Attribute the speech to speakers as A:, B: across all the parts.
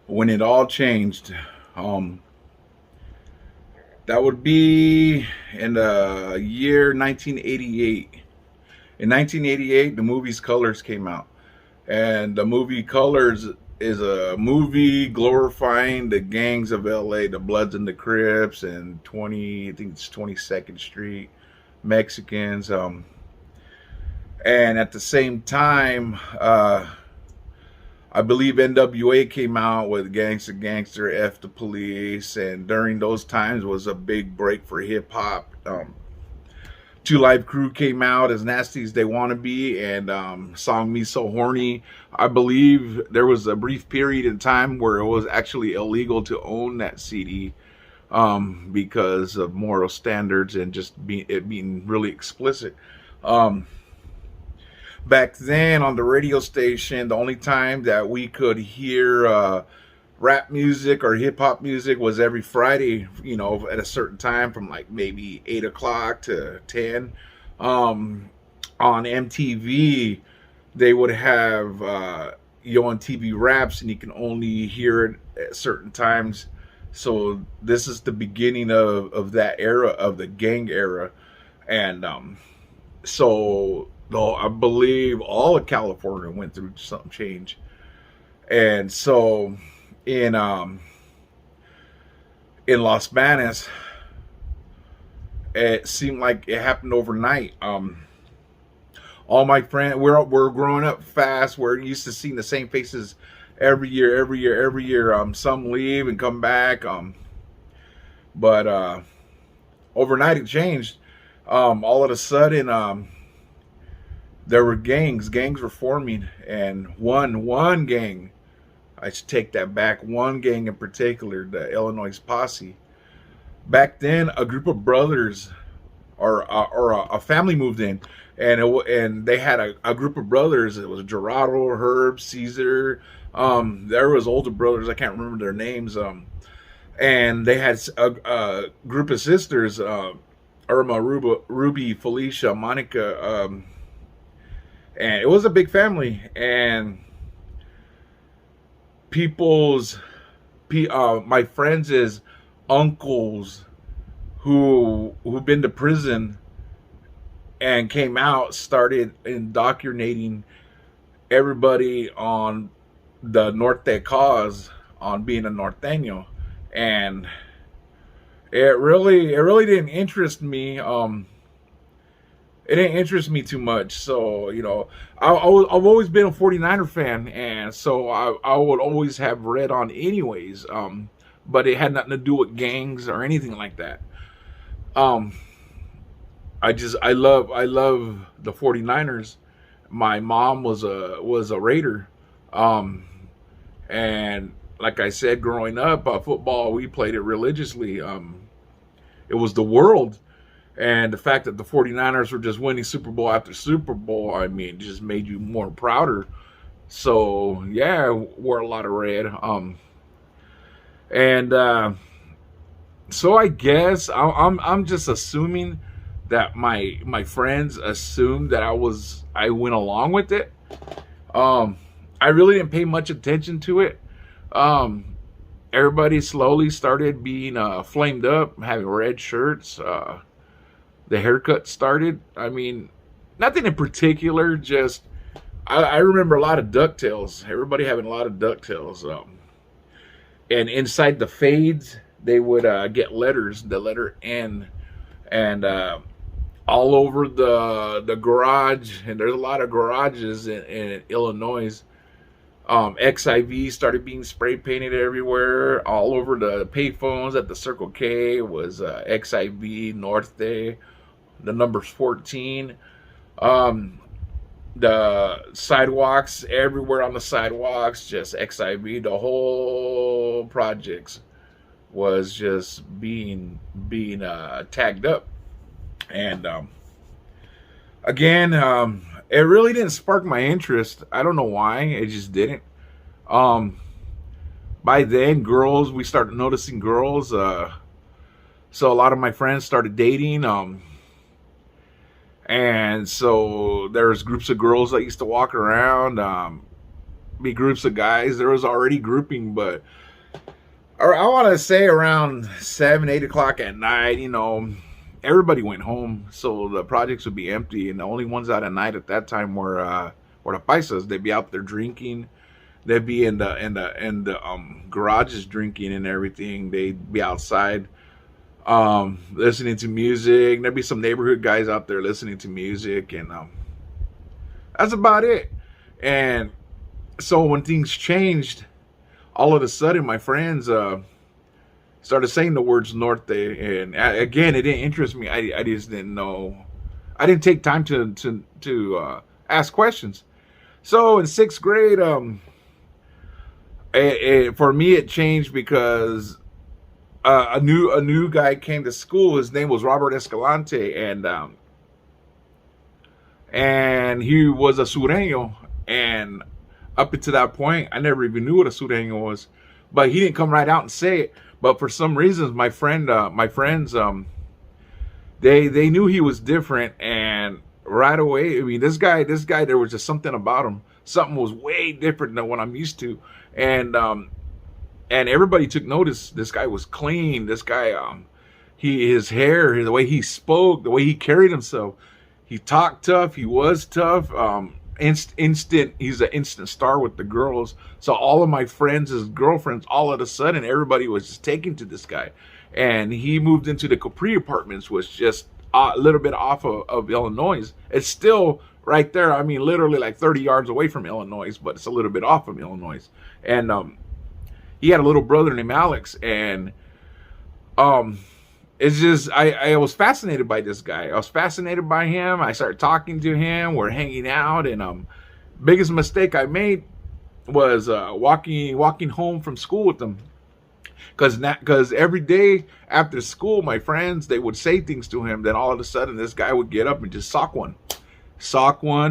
A: when it all changed. Um, that would be in the year 1988. In 1988, the movie's Colors came out, and the movie Colors is a movie glorifying the gangs of LA, the Bloods and the Crips, and 20, I think it's 22nd Street Mexicans. And at the same time, I believe NWA came out with Gangsta Gangster, F the Police, and during those times was a big break for hip hop. Two Live Crew came out, As Nasty as They Want to Be, and song Me So Horny. I believe there was a brief period in time where it was actually illegal to own that CD because of moral standards and just it being really explicit. Um, Back then on the radio station, the only time that we could hear rap music or hip hop music was every Friday, at a certain time from like maybe 8 o'clock to 10. On MTV, they would have on TV raps, and you can only hear it at certain times. So this is the beginning of that era, of the gang era. And so though I believe all of California went through some change. And so in in Los Banos, it seemed like it happened overnight. All my friends, we're growing up fast. We're used to seeing the same faces every year. Some leave and come back. But overnight it changed. All of a sudden, there were gangs. Gangs were forming, and one gang. I should take that back. One gang in particular, the Illinois Posse. Back then, a group of brothers or a family moved in, and they had a group of brothers. It was Gerardo, Herb, Caesar. There was older brothers. I can't remember their names. And they had a group of sisters. Irma, Ruby, Felicia, Monica. And it was a big family, and my friends' uncles who've been to prison and came out started indoctrinating everybody on the Norte cause, on being a Norteño, and it really didn't interest me. It didn't interest me too much. So, I've always been a 49er fan, and so I would always have Red on anyways. But it had nothing to do with gangs or anything like that. Um, I love the 49ers. My mom was a Raider. Um, and like I said, growing up, football, we played it religiously. It was the world. And the fact that the 49ers were just winning Super Bowl after Super Bowl, I mean, just made you more prouder. So, yeah, I wore a lot of red. And so I guess I'm just assuming that my friends assumed that I went along with it. I really didn't pay much attention to it. Everybody slowly started being flamed up, having red shirts. The haircut started. I mean, nothing in particular. Just I remember a lot of DuckTales. Everybody having a lot of DuckTales. And inside the fades, they would get letters, the letter N, and all over the garage. And there's a lot of garages in Illinois. XIV started being spray painted everywhere. All over the payphones at the Circle K was XIV Norte. The number's 14. The sidewalks, everywhere on the sidewalks, just XIV. The whole projects was just being tagged up. And again, it really didn't spark my interest. I don't know why. It just didn't. By then, we started noticing girls. So a lot of my friends started dating. And so there's groups of girls that used to walk around. be groups of guys. There was already grouping, but or I want to say around 7, 8 o'clock at night, everybody went home, so the projects would be empty, and the only ones out at night at that time were the paisas. They'd be out there drinking. They'd be in the garages drinking and everything. They'd be outside listening to music. There'd be some neighborhood guys out there listening to music, and that's about it. And so when things changed, all of a sudden my friends started saying the words norte, and again, it didn't interest me. I just didn't know. I didn't take time to ask questions. So in sixth grade, for me it changed because a new guy came to school. His name was Robert Escalante, and he was a sureño. And up until that point, I never even knew what a sureño was, but he didn't come right out and say it. But for some reasons, my friends, they knew he was different, and right away, I mean, this guy, there was just something about him. Something was way different than what I'm used to, and everybody took notice. This guy was clean. This guy, his hair, the way he spoke, the way he carried himself, he talked tough. He was tough. He's an instant star with the girls. So all of my friends, his girlfriends, all of a sudden, everybody was just taken to this guy. And he moved into the Capri Apartments, which just a little bit off of Illinois. It's still right there. I mean, literally like 30 yards away from Illinois, but it's a little bit off of Illinois. And he had a little brother named Alex, and it's just I was fascinated by this guy. I was fascinated by him. I started talking to him. We're hanging out, and biggest mistake I made was walking home from school with him, because every day after school, my friends, they would say things to him. Then all of a sudden, this guy would get up and just sock one,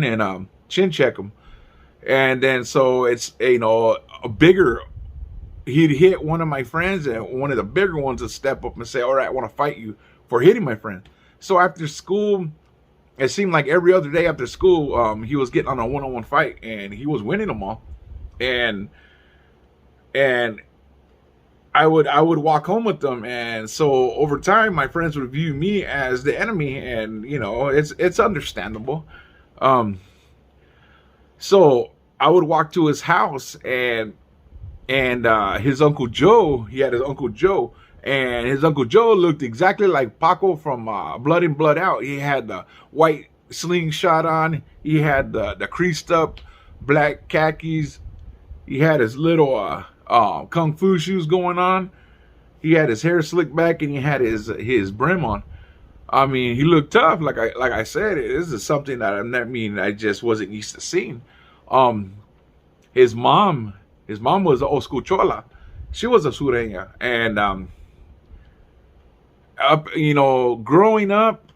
A: and chin check him, and then so it's a bigger. He'd hit one of my friends, and one of the bigger ones would step up and say, all right, I want to fight you for hitting my friend. So after school, it seemed like every other day after school, he was getting on a one-on-one fight, and he was winning them all. And I would walk home with them. And so over time, my friends would view me as the enemy, and it's understandable. So I would walk to his house, and his Uncle Joe, he had his Uncle Joe, and his Uncle Joe looked exactly like Paco from Blood In, Blood Out. He had the white slingshot on. He had the creased up black khakis. He had his little kung fu shoes going on. He had his hair slicked back, and he had his brim on. I mean, he looked tough. Like I said, this is something that I just wasn't used to seeing. His mom was an old school chola. She was a sureña. And growing up,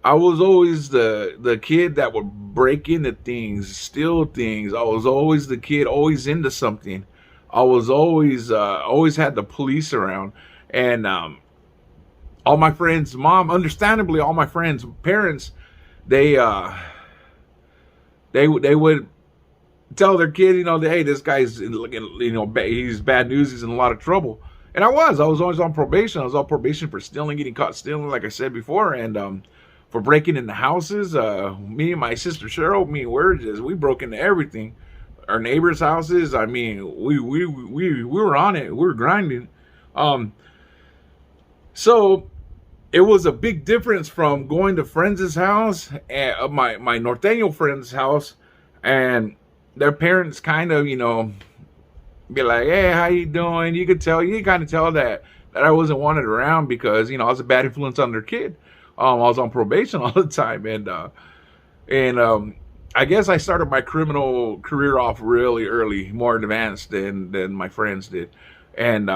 A: I was always the kid that would break into things, steal things. I was always the kid, always into something. I was always had the police around. And all my friends' understandably, all my friends' parents, they would tell their kid, hey, this guy's, he's bad news. He's in a lot of trouble. And I was always on probation. I was on probation for stealing, getting caught stealing, like I said before, and for breaking into houses. Me and my sister Cheryl, we broke into everything. Our neighbors' houses. I mean, we were on it. We were grinding. So it was a big difference from going to friends' house, and my norteño friend's house, and their parents kind of, be like, hey, how you doing? You kind of tell that I wasn't wanted around because, I was a bad influence on their kid. I was on probation all the time. And I guess I started my criminal career off really early, more advanced than my friends did. And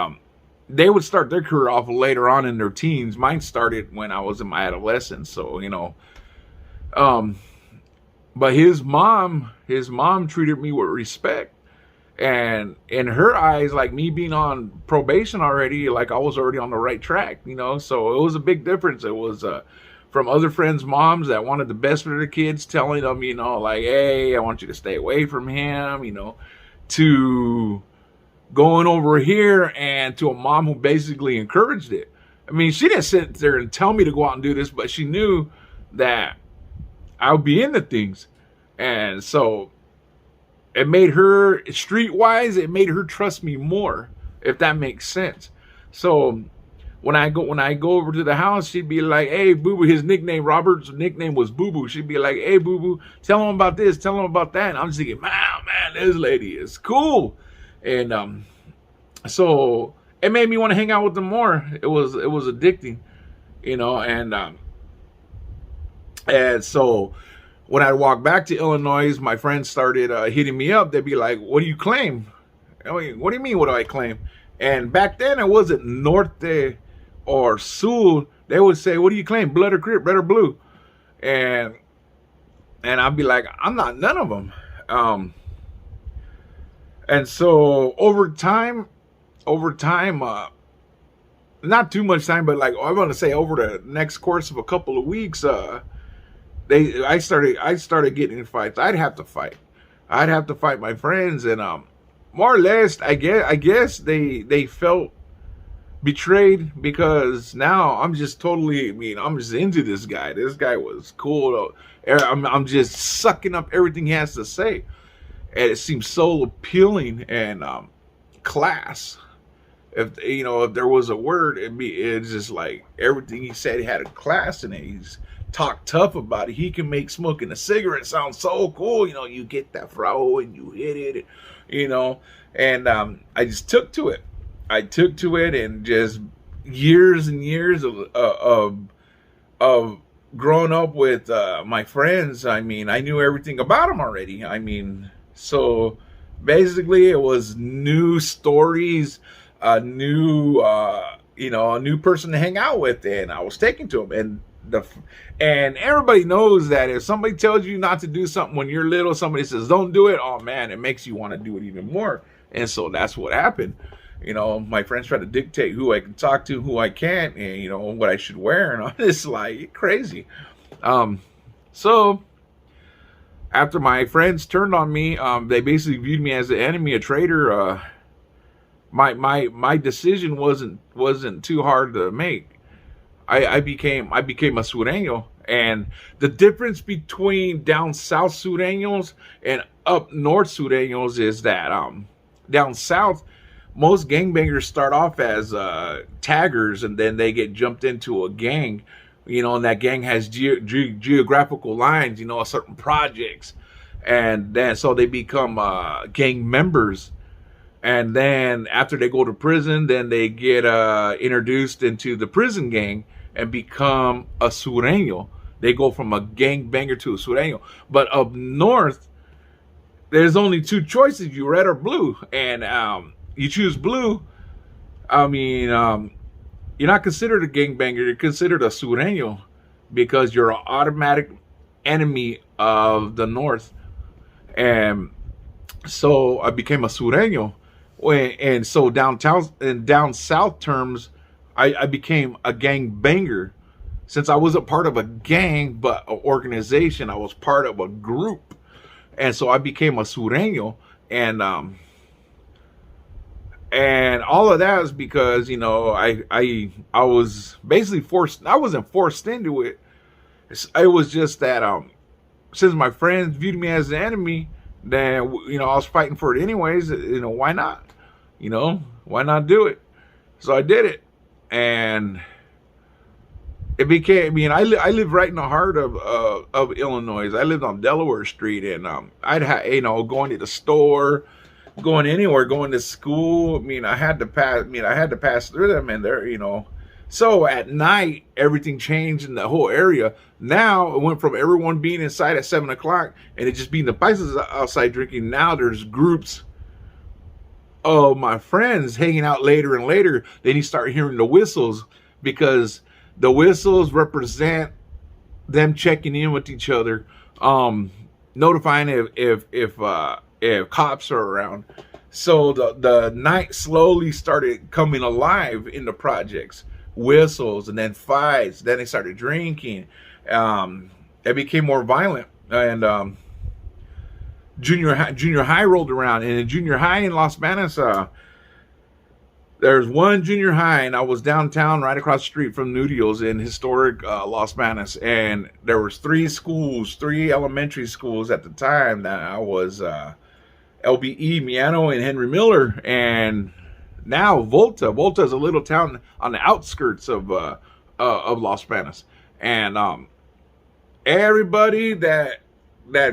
A: they would start their career off later on in their teens. Mine started when I was in my adolescence. So, but his mom treated me with respect, and in her eyes, like me being on probation already, like I was already on the right track, so it was a big difference. It was from other friends' moms that wanted the best for their kids, telling them, like, hey, I want you to stay away from him, to going over here and to a mom who basically encouraged it. I mean, she didn't sit there and tell me to go out and do this, but she knew that I would be into things. And so it made her, streetwise, it made her trust me more, if that makes sense. So when I go over to the house, she'd be like, "Hey, Boo Boo," his nickname, Robert's nickname was Boo Boo. She'd be like, "Hey, Boo Boo, tell him about this, tell him about that." And I'm just thinking, man, this lady is cool. And so it made me want to hang out with them more. It was addicting, and so when I walked back to Illinois, my friends started hitting me up. They'd be like, "What do you claim?" I mean, "What do you mean, what do I claim?" And back then, it wasn't Norte or Sul. They would say, "What do you claim, blood or Crip, red or blue?" And I'd be like, "I'm not none of them." And so over time, not too much time, but like I want to say over the next course of a couple of weeks, I started getting in fights. I'd have to fight my friends, and more or less, I guess they felt betrayed, because now I'm just totally, I'm just into this guy. This guy was cool. I'm just sucking up everything he has to say, and it seems so appealing and class. If there was a word, it's just like everything he said had a class in it. He's talked tough about it. He can make smoking a cigarette sound so cool. You get that fro and you hit it, and I just took to it. And just years and years of growing up with my friends. I mean, I knew everything about them already. I mean, so basically it was new stories, a new person to hang out with, and I was taken to them. And everybody knows that if somebody tells you not to do something when you're little, somebody says don't do it, oh man, it makes you want to do it even more. And so that's what happened. My friends try to dictate who I can talk to, who I can't, and what I should wear, and I'm just like crazy. So after my friends turned on me, they basically viewed me as an enemy, a traitor. My decision wasn't too hard to make. I became a Sureño, and the difference between down south Sureños and up north Sureños is that down south, most gangbangers start off as taggers, and then they get jumped into a gang, and that gang has geographical lines, certain projects, and then so they become gang members. And then after they go to prison, then they get introduced into the prison gang and become a Sureño. They go from a gangbanger to a Sureño. But up north, there's only two choices: you red or blue. And you choose blue, you're not considered a gangbanger. You're considered a Sureño, because you're an automatic enemy of the north. And so I became a Sureño. And so down south terms, I became a gang banger, since I wasn't part of a gang but an organization. I was part of a group, and so I became a Sureño. And all of that is because I was basically forced. I wasn't forced into it. It was just that since my friends viewed me as an enemy, then I was fighting for it anyways. Why not? Why not do it? So I did it, and it became. I live right in the heart of Illinois. I lived on Delaware Street, and I'd going to the store, going anywhere, going to school. I had to pass through them, and they're. So at night, everything changed in the whole area. Now it went from everyone being inside at 7:00 and it just being the paisas outside drinking. Now there's groups of my friends hanging out later and later. Then you start hearing the whistles, because the whistles represent them checking in with each other, notifying if cops are around. So the night slowly started coming alive in the projects. Whistles, and then fights. Then they started drinking. It became more violent, and junior high rolled around, and in junior high in Los Banos, there's one junior high, and I was downtown right across the street from Nudio's in historic Los Banos, and there was three elementary schools at the time that I was LBE, Miano, and Henry Miller, and now Volta. Volta is a little town on the outskirts of Los Banos, and everybody that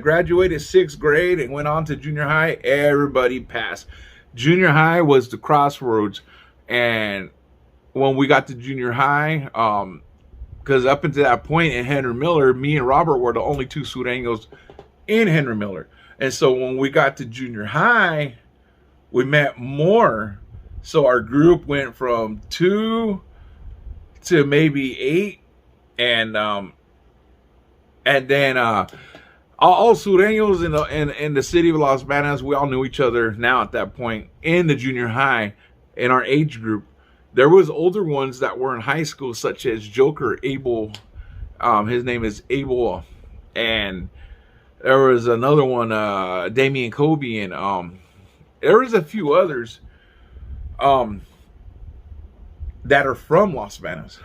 A: graduated 6th grade and went on to junior high, everybody passed. Junior high was the crossroads, and when we got to junior high, because up until that point in Henry Miller, me and Robert were the only two Sureños in Henry Miller, and so when we got to junior high, we met more. So our group went from 2 to maybe 8, and then all Sureños in the city of Los Banos, we all knew each other now at that point in the junior high in our age group. There was older ones that were in high school, such as Joker Abel. His name is Abel, and there was another one, Damian Kobe, and there was a few others that are from Los Banos.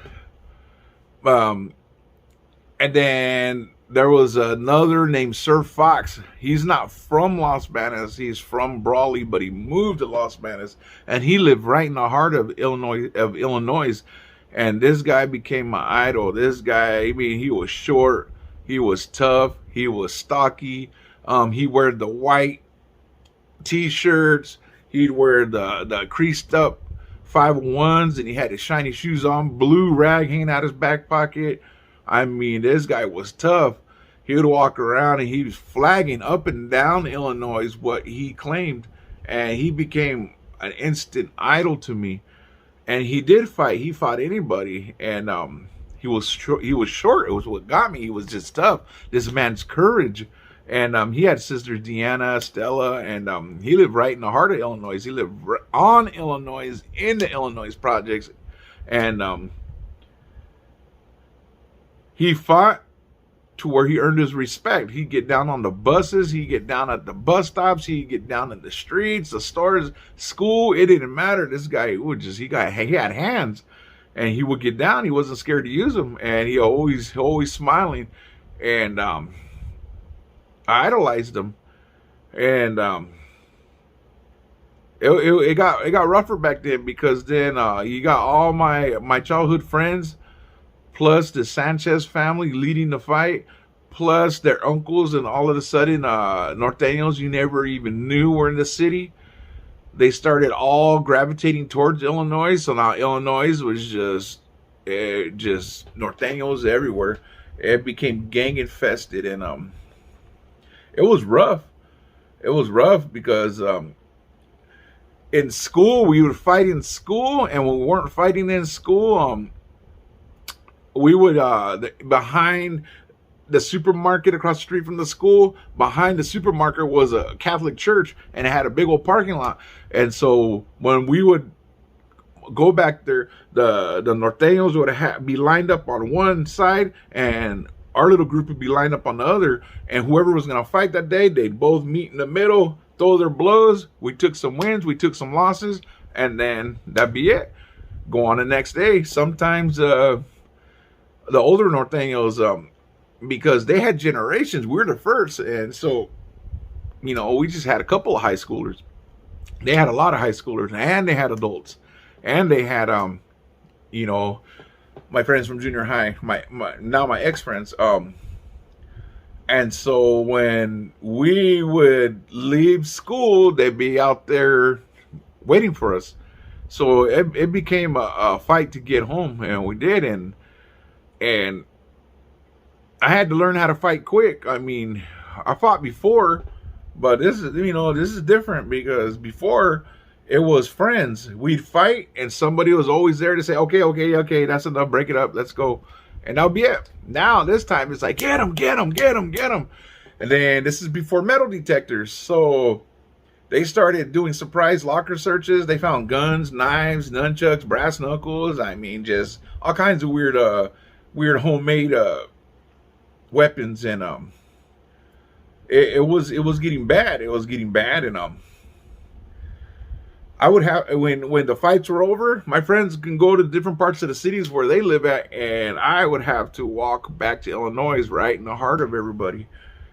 A: And then there was another named Sir Fox. He's not from Los Banos. He's from Brawley, but he moved to Los Banos, and he lived right in the heart of Illinois. And this guy became my idol. This guy, I mean, he was short, he was tough, he was stocky. He wore the white t-shirts. He'd wear the creased up 501s, and he had his shiny shoes on, blue rag hanging out his back pocket. I mean, this guy was tough. He would walk around and he was flagging up and down Illinois what he claimed, and he became an instant idol to me. And he did fight. He fought anybody, and he was short. It was what got me. He was just tough. This man's courage. And he had sisters Deanna, Stella, and he lived right in the heart of Illinois. He lived on Illinois, in the Illinois projects. And he fought to where he earned his respect. He'd get down on the buses. He'd get down at the bus stops. He'd get down in the streets, the stores, school. It didn't matter. This guy would just, he had hands. And he would get down. He wasn't scared to use them. And he always smiling. And I idolized him, and it got rougher back then, because then you got all my childhood friends, plus the Sanchez family leading the fight, plus their uncles, and all of a sudden Norteños you never even knew were in the city. They started all gravitating towards Illinois, so now Illinois was just Norteños everywhere. It became gang infested, and it was rough. It was rough because in school, we would fight in school, and when we weren't fighting in school, we would, behind the supermarket across the street from the school, behind the supermarket was a Catholic church, and it had a big old parking lot. And so when we would go back there, the Norteños would be lined up on one side, and our little group would be lined up on the other, and whoever was going to fight that day, they'd both meet in the middle, throw their blows. We took some wins, we took some losses, and then that'd be it. Go on the next day. Sometimes the older Norteños, because they had generations, we were the first, and so, you know, we just had a couple of high schoolers. They had a lot of high schoolers, and they had adults, and they had, you know, my friends from junior high, my ex-friends, and so when we would leave school, they'd be out there waiting for us. So it became a fight to get home, and we did, and I had to learn how to fight quick. I mean, I fought before, but this is different, because before, it was friends. We'd fight, and somebody was always there to say, okay, that's enough, break it up, let's go. And that'll be it. Now, this time, it's like, get him. And then, this is before metal detectors. So, they started doing surprise locker searches. They found guns, knives, nunchucks, brass knuckles. I mean, just all kinds of weird homemade weapons. And it was getting bad. It was getting bad, and I would have when the fights were over, my friends can go to different parts of the cities where they live at, and I would have to walk back to Illinois, right in the heart of everybody.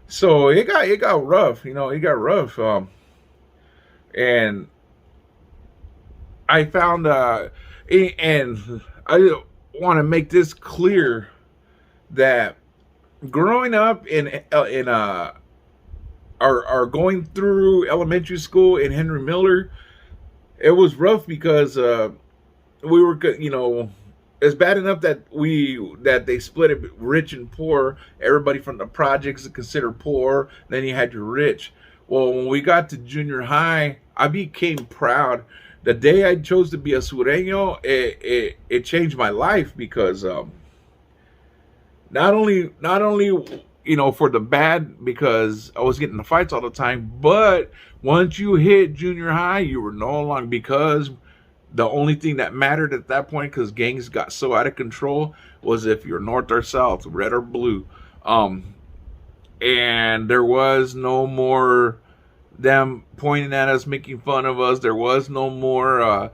A: So it got rough, it got rough. And I found and I want to make this clear that growing up in are going through elementary school in Henry Miller, it was rough because we were, it's bad enough that they split it rich and poor. Everybody from the projects is considered poor. Then you had your rich. Well, when we got to junior high, I became proud. The day I chose to be a sureño, it changed my life because not only for the bad, because I was getting in the fights all the time, but once you hit junior high, you were no longer, because the only thing that mattered at that point, because gangs got so out of control, was if you're north or south, red or blue. And there was no more them pointing at us, making fun of us. There was no more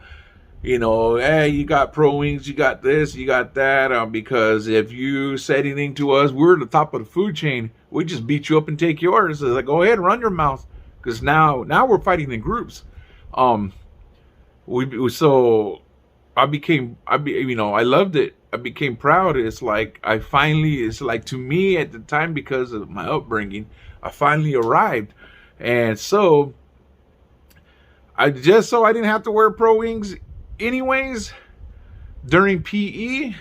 A: hey, you got pro wings, you got this, you got that, because if you said anything to us, we're at the top of the food chain. We just beat you up and take yours. It's like, go ahead, run your mouth, because now we're fighting in groups. So I loved it. I became proud. It's like to me at the time, because of my upbringing, I finally arrived. And so I didn't have to wear pro wings anyways, during PE,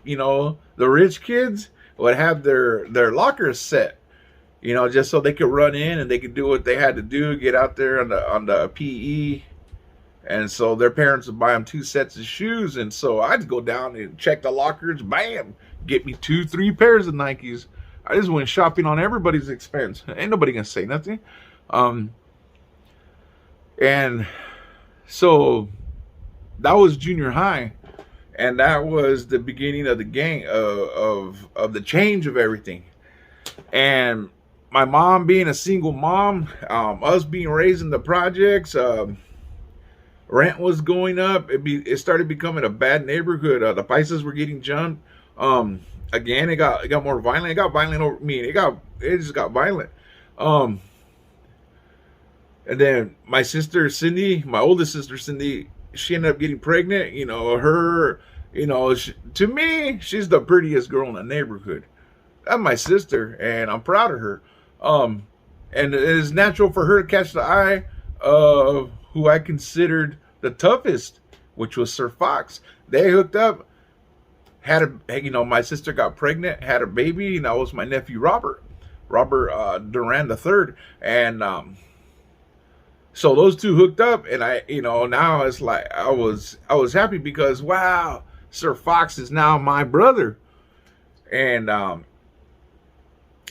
A: the rich kids would have their lockers set, just so they could run in and they could do what they had to do, get out there on the PE. And so their parents would buy them 2 sets of shoes. And so I'd go down and check the lockers, bam, get me 2-3 pairs of Nikes. I just went shopping on everybody's expense. Ain't nobody gonna say nothing. And so that was junior high, and that was the beginning of the gang of the change of everything. And my mom being a single mom, us being raised in the projects, rent was going up. It started becoming a bad neighborhood. The prices were getting jumped. Again, it got more violent. It got violent over me. It just got violent. And then my sister Cindy, my oldest sister Cindy, she ended up getting pregnant. To me, she's the prettiest girl in the neighborhood. That's my sister, and I'm proud of her. And it is natural for her to catch the eye of who I considered the toughest, which was Sir Fox. They hooked up, my sister got pregnant, had a baby, and that was my nephew Robert Duran III. And so those two hooked up, and now it's like I was happy because, wow, Sir Fox is now my brother. And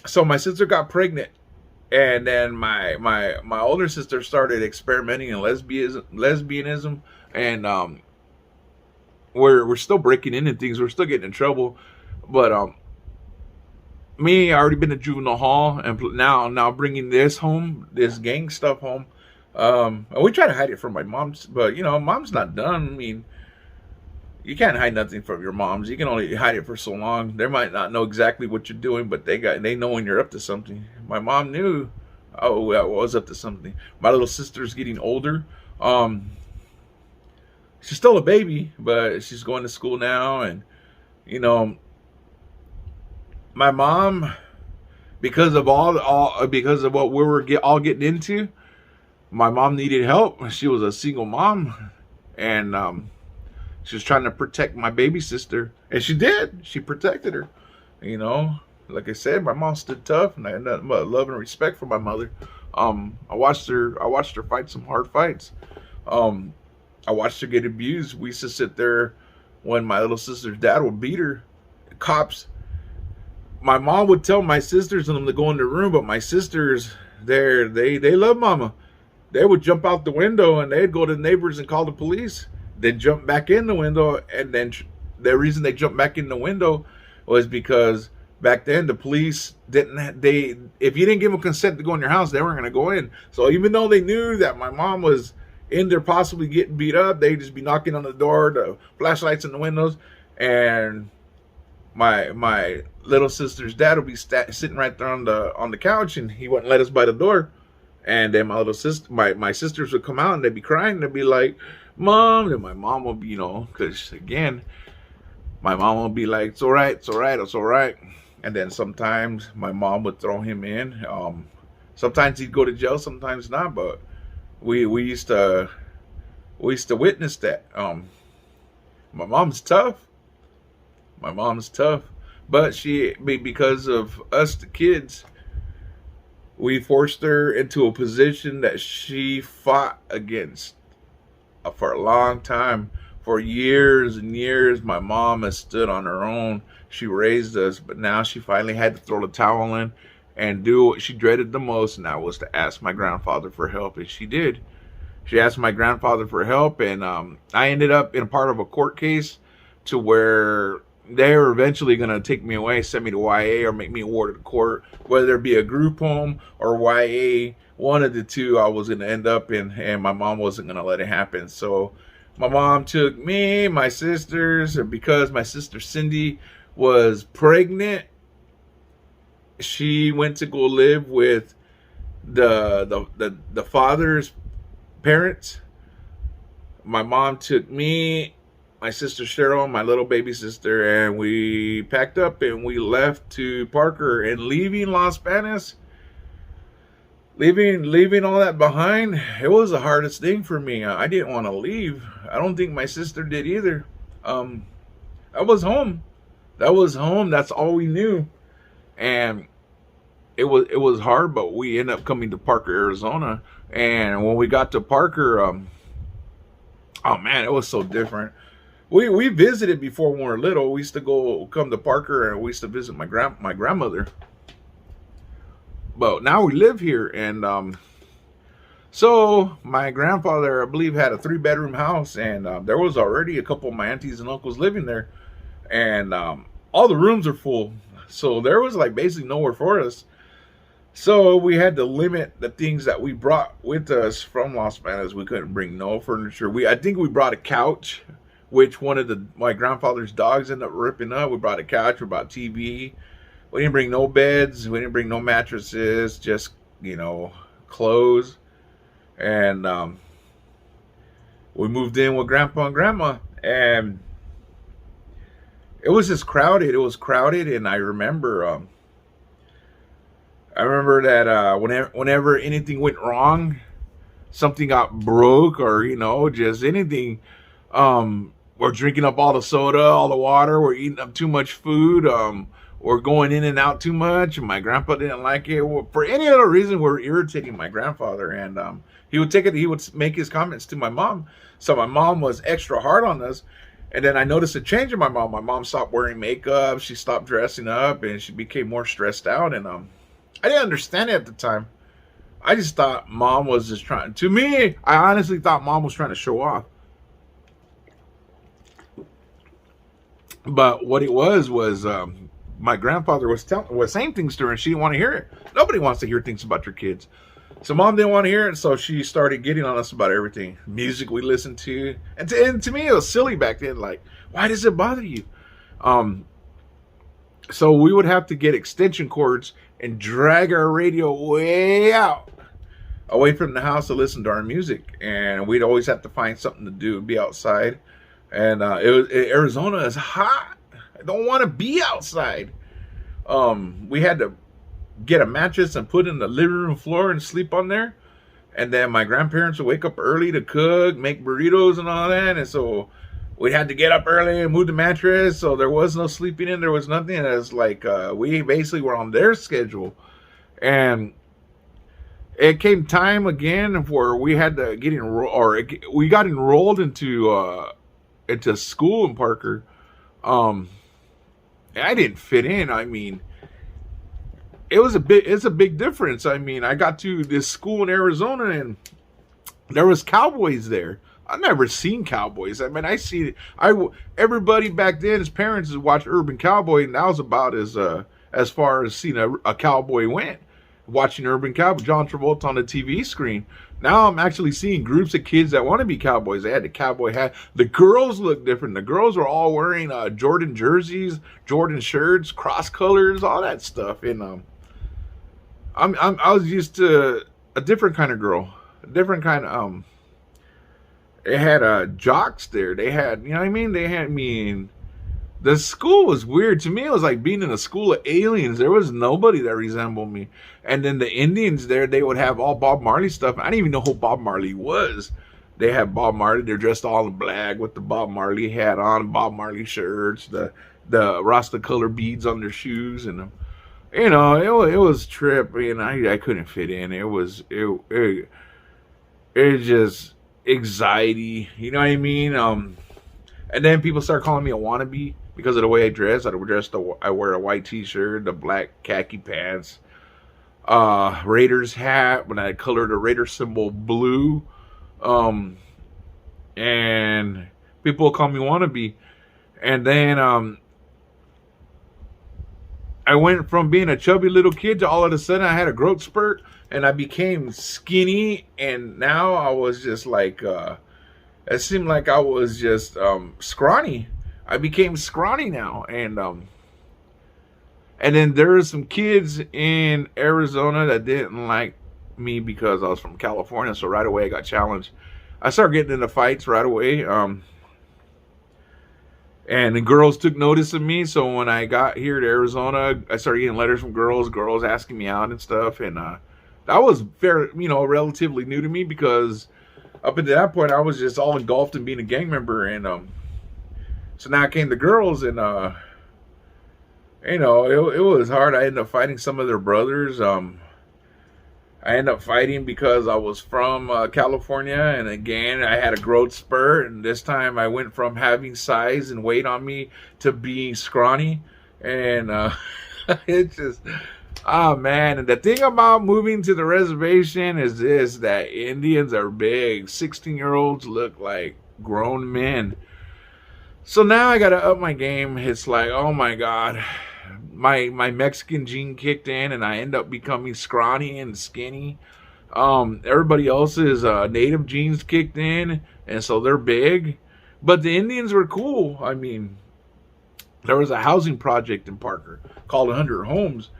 A: so my sister got pregnant, and then my older sister started experimenting in lesbianism, and we're still breaking into things. We're still getting in trouble, but I already been to juvenile hall, and now bringing this gang stuff home. And we try to hide it from my moms, but mom's not done. I mean, you can't hide nothing from your moms. You can only hide it for so long. They might not know exactly what you're doing, but they know when you're up to something. My mom knew I was up to something. My little sister's getting older. She's still a baby, but she's going to school now, and my mom, because of because of what we were all getting into, my mom needed help. She was a single mom, and she was trying to protect my baby sister, and she did. She protected her. Like I said, my mom stood tough, and I had nothing but love and respect for my mother. I watched her fight some hard fights. I watched her get abused. We used to sit there when my little sister's dad would beat her. Cops. My mom would tell my sisters and them to go in the room, but my sisters, they love mama. They would jump out the window, and they'd go to the neighbors and call the police. They'd jump back in the window, and then the reason they jumped back in the window was because back then the police they if you didn't give them consent to go in your house, they weren't going to go in. So even though they knew that my mom was in there possibly getting beat up, they'd just be knocking on the door, the flashlights in the windows, and my little sister's dad would be sitting right there on the couch, and he wouldn't let us by the door. And then my little sister, my sisters would come out, and they'd be crying. They'd be like, "Mom," and my mom would be, because again, my mom would be like, "It's all right, it's all right, it's all right." And then sometimes my mom would throw him in. Sometimes he'd go to jail, sometimes not. But we used to witness that. My mom's tough. My mom's tough, but because of us, the kids, we forced her into a position that she fought against for a long time. For years and years, my mom has stood on her own. She raised us, but now she finally had to throw the towel in and do what she dreaded the most, and that was to ask my grandfather for help, and she did. She asked my grandfather for help, and I ended up in a part of a court case to where they were eventually going to take me away, send me to YA, or make me a ward of the court, whether it be a group home or YA. One of the two I was going to end up in, and my mom wasn't going to let it happen. So my mom took me, my sisters, and because my sister Cindy was pregnant, she went to go live with the father's parents. My mom took me, my sister Cheryl, my little baby sister, and we packed up and we left to Parker. And leaving Las Banos, leaving all that behind, it was the hardest thing for me. I didn't want to leave. I don't think my sister did either. That was home. That was home. That's all we knew. And it was hard, but we ended up coming to Parker, Arizona. And when we got to Parker, oh man, it was so different. We visited before when we were little. We used to come to Parker, and we used to visit my grandmother. But now we live here, and so my grandfather, I believe, had a 3-bedroom house, and there was already a couple of my aunties and uncles living there, and all the rooms are full. So there was like basically nowhere for us. So we had to limit the things that we brought with us from Las Banos. We couldn't bring no furniture. I think we brought a couch, which one of my grandfather's dogs ended up ripping up. We brought a couch, we brought TV. We didn't bring no beds. We didn't bring no mattresses, just, clothes. And we moved in with Grandpa and Grandma. And it was just crowded. It was crowded. And I remember that whenever anything went wrong, something got broke, or, just anything, we're drinking up all the soda, all the water. We're eating up too much food. We're going in and out too much. And my grandpa didn't like it. Well, for any other reason, we're irritating my grandfather. And he would take it. He would make his comments to my mom. So my mom was extra hard on us. And then I noticed a change in my mom. My mom stopped wearing makeup. She stopped dressing up, and she became more stressed out. And I didn't understand it at the time. I just thought mom was just trying. To me, I honestly thought mom was trying to show off. But what it was my grandfather was saying things to her, and she didn't want to hear it. Nobody wants to hear things about your kids. So mom didn't want to hear it, so she started getting on us about everything. Music we listened to. And to me, it was silly back then. Like, why does it bother you? So we would have to get extension cords and drag our radio way out, away from the house, to listen to our music. And we'd always have to find something to do, be outside. And Arizona is hot. I don't want to be outside. We had to get a mattress and put in the living room floor and sleep on there. And then my grandparents would wake up early to cook, make burritos and all that. And so we had to get up early and move the mattress. So there was no sleeping in. There was nothing. It was like we basically were on their schedule. And it came time again where we had to get we got enrolled into school in Parker. I didn't fit in. I mean, it's a big difference. I mean, I got to this school in Arizona, and there was cowboys there. I've never seen cowboys. I mean, everybody back then, his parents watched Urban Cowboy, and that was about as as far as seeing a cowboy went. Watching Urban Cowboy, John Travolta on the TV screen. Now I'm actually seeing groups of kids that want to be cowboys. They had the cowboy hat. The girls look different. The girls are all wearing Jordan jerseys, Jordan shirts, cross colors, all that stuff. And I was used to a different kind of girl, a different kind of They had jocks there. They had, you know what I mean? They had the school was weird. To me, it was like being in a school of aliens. There was nobody that resembled me. And then the Indians there, they would have all Bob Marley stuff. I didn't even know who Bob Marley was. They had Bob Marley. They're dressed all in black with the Bob Marley hat on, Bob Marley shirts, the Rasta color beads on their shoes, and you know, it was trippy, and I couldn't fit in. It just anxiety. You know what I mean? And then people start calling me a wannabe because of the way I dress. I wear a white t-shirt, the black khaki pants, Raiders hat, when I colored the Raider symbol blue. And people call me wannabe. And then I went from being a chubby little kid to all of a sudden I had a growth spurt and I became skinny, and now I was just like it seemed like I was just scrawny. I became scrawny now, and then there were some kids in Arizona that didn't like me because I was from California. So right away I got challenged. I started getting into fights right away. And the girls took notice of me. So when I got here to Arizona, I started getting letters from girls asking me out and stuff. And that was relatively new to me, because up until that point I was just all engulfed in being a gang member. And so now came the girls, and it was hard. I ended up fighting some of their brothers. I ended up fighting because I was from California, and again I had a growth spurt, and this time I went from having size and weight on me to being scrawny, and it's just, oh man. And the thing about moving to the reservation is this, that Indians are big. 16-year-olds look like grown men. So now I gotta up my game. It's like, oh my god, my Mexican gene kicked in, and I end up becoming scrawny and skinny. Everybody else's native genes kicked in, and so they're big. But the Indians were cool. I mean, there was a housing project in Parker called 100 Homes,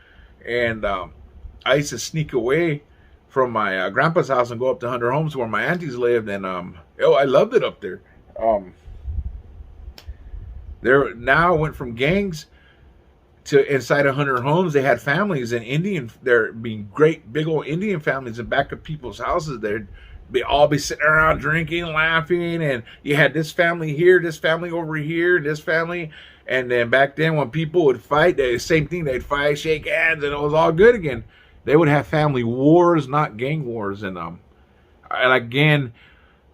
A: and I used to sneak away from my grandpa's house and go up to 100 Homes where my aunties lived, and I loved it up there. There now went from gangs to inside 100 Homes. They had families, and there being great big old Indian families in back of people's houses. They'd all be sitting around drinking, laughing, and you had this family here, this family over here, this family. And then back then when people would fight, same thing, they'd fight, shake hands, and it was all good again. They would have family wars, not gang wars. And again,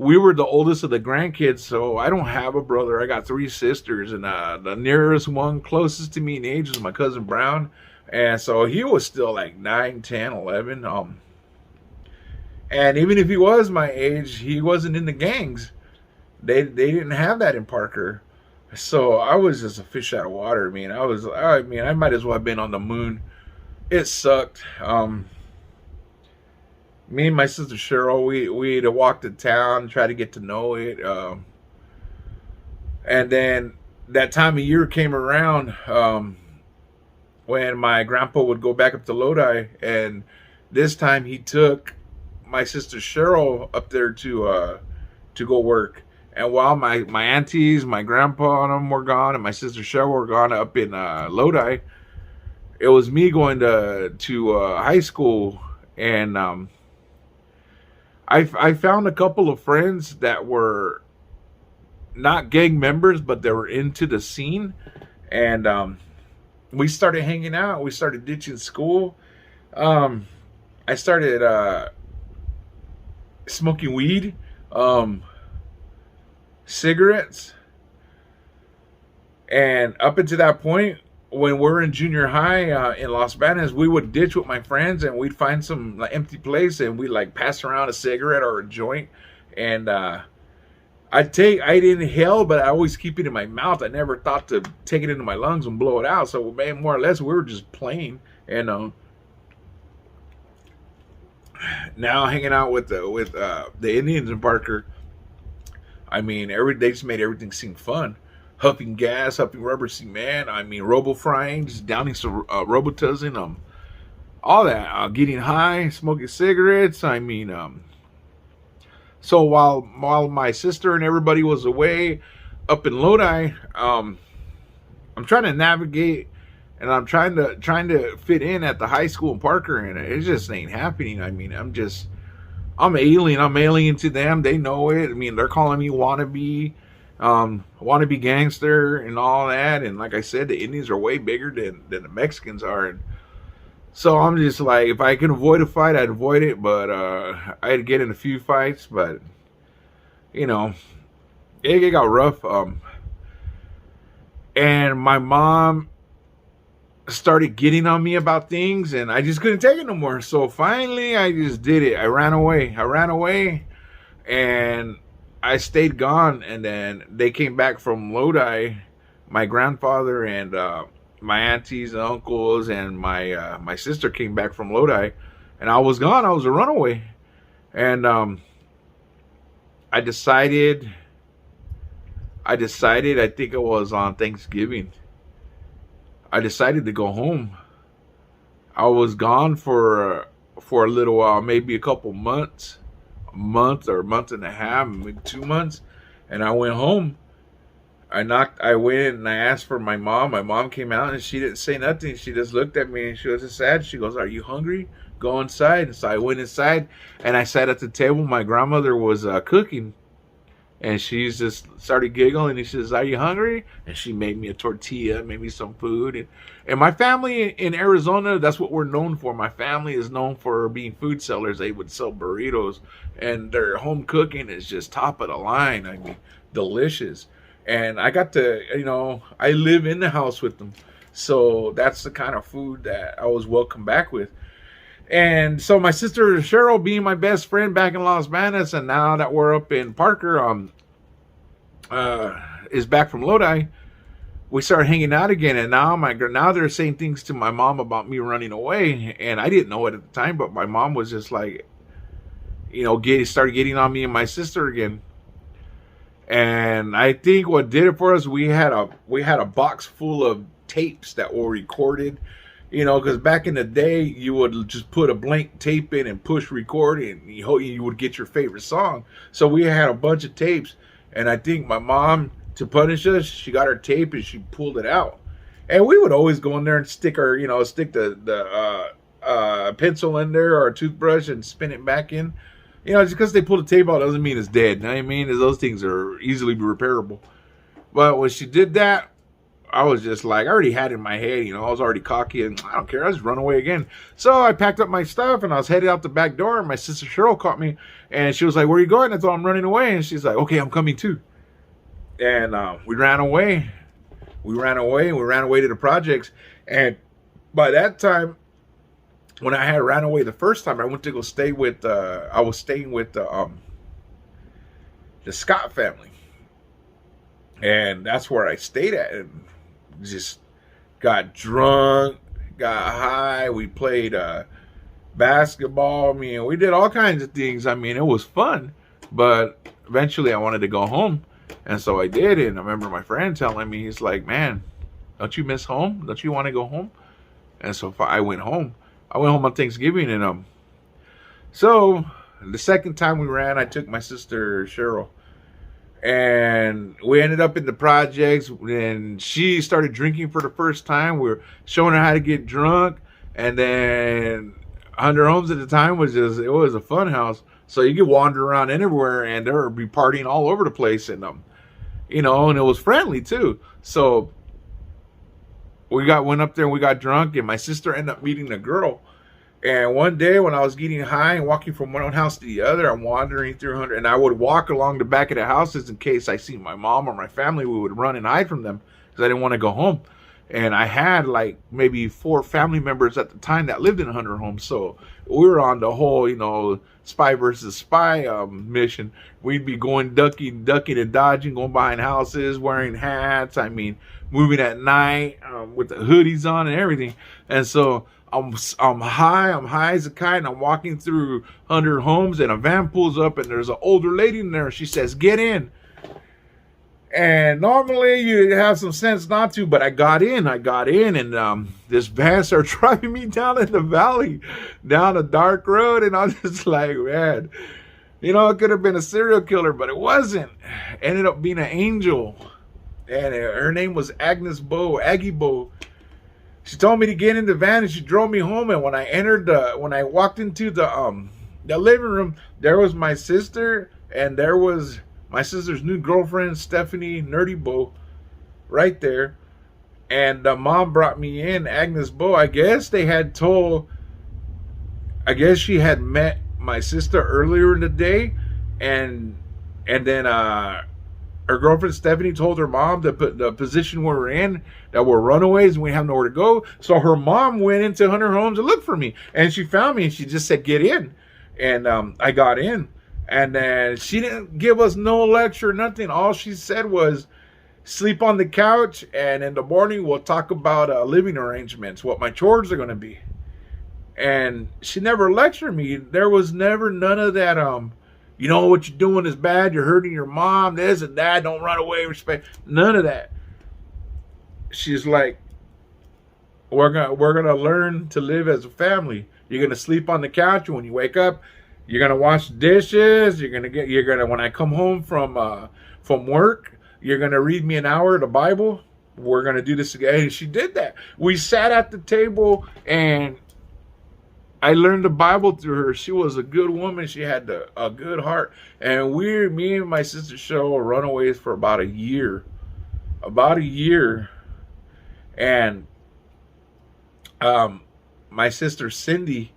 A: we were the oldest of the grandkids, so I don't have a brother. I got 3 sisters, and the nearest one closest to me in age was my cousin Brown, and so he was still like 9, 10, 11. And even if he was my age, he wasn't in the gangs. They didn't have that in Parker, so I was just a fish out of water. I might as well have been on the moon. It sucked. Me and my sister Cheryl, we'd walk to town, try to get to know it. And then that time of year came around when my grandpa would go back up to Lodi. And this time he took my sister Cheryl up there to go work. And while my aunties, my grandpa and them were gone, and my sister Cheryl were gone up in Lodi, it was me going to high school. And I found a couple of friends that were not gang members, but they were into the scene. And we started hanging out. We started ditching school. I started smoking weed, cigarettes. And up until that point, when we're in junior high in Los Banos, we would ditch with my friends, and we'd find some empty place, and we'd pass around a cigarette or a joint. And I didn't inhale, but I always keep it in my mouth. I never thought to take it into my lungs and blow it out. So, man, more or less, we were just playing. And now hanging out with the Indians in Parker, I mean, they just made everything seem fun. Huffing gas, huffing rubber cement. I mean, robo frying, just downing some Robitussin, all that. Getting high, smoking cigarettes. I mean, so while my sister and everybody was away up in Lodi, I'm trying to navigate, and I'm trying to fit in at the high school in Parker, and it just ain't happening. I mean, I'm alien. I'm alien to them. They know it. I mean, they're calling me wannabe, wannabe gangster and all that. And like I said, the Indians are way bigger than the Mexicans are. And so I'm just like, if I can avoid a fight, I'd avoid it. But I'd get in a few fights. But you know, it got rough. And my mom started getting on me about things, and I just couldn't take it no more. So finally I just did it. I ran away, and I stayed gone. And then they came back from Lodi, my grandfather and my aunties and uncles, and my sister came back from Lodi, and I was gone. I was a runaway. And I decided, I think it was on Thanksgiving, I decided to go home. I was gone for a little while, maybe a couple months, a month or a month and a half, maybe 2 months, and I went home. I went and I asked for my mom. My mom came out and she didn't say nothing. She just looked at me and she was sad. She goes, "Are you hungry? Go inside." And so I went inside and I sat at the table. My grandmother was cooking. And she just started giggling, and she says, "Are you hungry?" And she made me a tortilla, made me some food. And my family in Arizona, that's what we're known for. My family is known for being food sellers. They would sell burritos, and their home cooking is just top of the line. I mean, delicious. And I got to, I live in the house with them. So that's the kind of food that I was welcomed back with. And so my sister Cheryl, being my best friend back in Los Banos, and now that we're up in Parker, is back from Lodi, we started hanging out again. And now they're saying things to my mom about me running away, and I didn't know it at the time, but my mom was just like, started getting on me and my sister again. And I think what did it for us, we had a box full of tapes that were recorded. Because back in the day, you would just put a blank tape in and push record, and you would get your favorite song. So we had a bunch of tapes, and I think my mom, to punish us, she got our tape and she pulled it out. And we would always go in there and stick the pencil in there or a toothbrush and spin it back in. Just because they pulled the tape out doesn't mean it's dead. I mean, those things are easily repairable. But when she did that, I was just like, I already had it in my head, I was already cocky, and I don't care, I just run away again. So I packed up my stuff, and I was headed out the back door, and my sister Cheryl caught me, and she was like, "Where are you going?" I told her I'm running away, and she's like, "Okay, I'm coming too." And we ran away. We ran away to the projects, and by that time, when I had ran away the first time, I went to go stay with, I was staying with the Scott family. And that's where I stayed at, and just got drunk, got high. We played basketball. I mean, we did all kinds of things. I mean, it was fun, but eventually I wanted to go home, and so I did. And I remember my friend telling me, he's like, "Man, don't you miss home? Don't you want to go home?" And so I went home. I went home on Thanksgiving, and so the second time we ran, I took my sister Cheryl. And we ended up in the projects, and she started drinking for the first time. We were showing her how to get drunk, and then Hunter Homes at the time it was a fun house. So you could wander around anywhere, and there would be partying all over the place, and and it was friendly too. So we went up there and we got drunk, and my sister ended up meeting a girl. And one day when I was getting high and walking from one house to the other, I'm wandering through 100, and I would walk along the back of the houses in case I see my mom or my family. We would run and hide from them because I didn't want to go home. And I had like maybe 4 family members at the time that lived in 100 homes. So we were on the whole, spy versus spy mission. We'd be going ducking and dodging, going behind houses, wearing hats. I mean, moving at night with the hoodies on and everything. And so I'm high as a kite, and I'm walking through 100 homes, and a van pulls up, and there's an older lady in there. She says, "Get in." And normally you have some sense not to, but I got in, and this van started driving me down in the valley, down a dark road, and I was just like, man, it could have been a serial killer, but it wasn't. Ended up being an angel, and her name was Aggie Bo. She told me to get in the van, and she drove me home. And when I walked into the living room, there was my sister, and there was my sister's new girlfriend, Stephanie Nerdy Bo, right there. And mom brought me in, Agnes Bo. I guess she had met my sister earlier in the day, and then her girlfriend Stephanie told her mom to put the position we're in, that we're runaways and we have nowhere to go. So her mom went into Hunter Homes and looked for me, and she found me, and she just said, "Get in." And I got in. And then she didn't give us no lecture, nothing. All she said was, sleep on the couch, and in the morning we'll talk about living arrangements, what my chores are going to be. And she never lectured me. There was never none of that, what you're doing is bad, you're hurting your mom, this and that, don't run away, respect. None of that. She's like, we're gonna learn to live as a family. You're gonna sleep on the couch, and when you wake up, you're gonna wash dishes. You're gonna when I come home from work, you're gonna read me an hour of the Bible. We're gonna do this again. And she did that. We sat at the table, and I learned the Bible through her. She was a good woman. She had a good heart. And me and my sister Cheryl were runaways for about a year. And my sister Cindy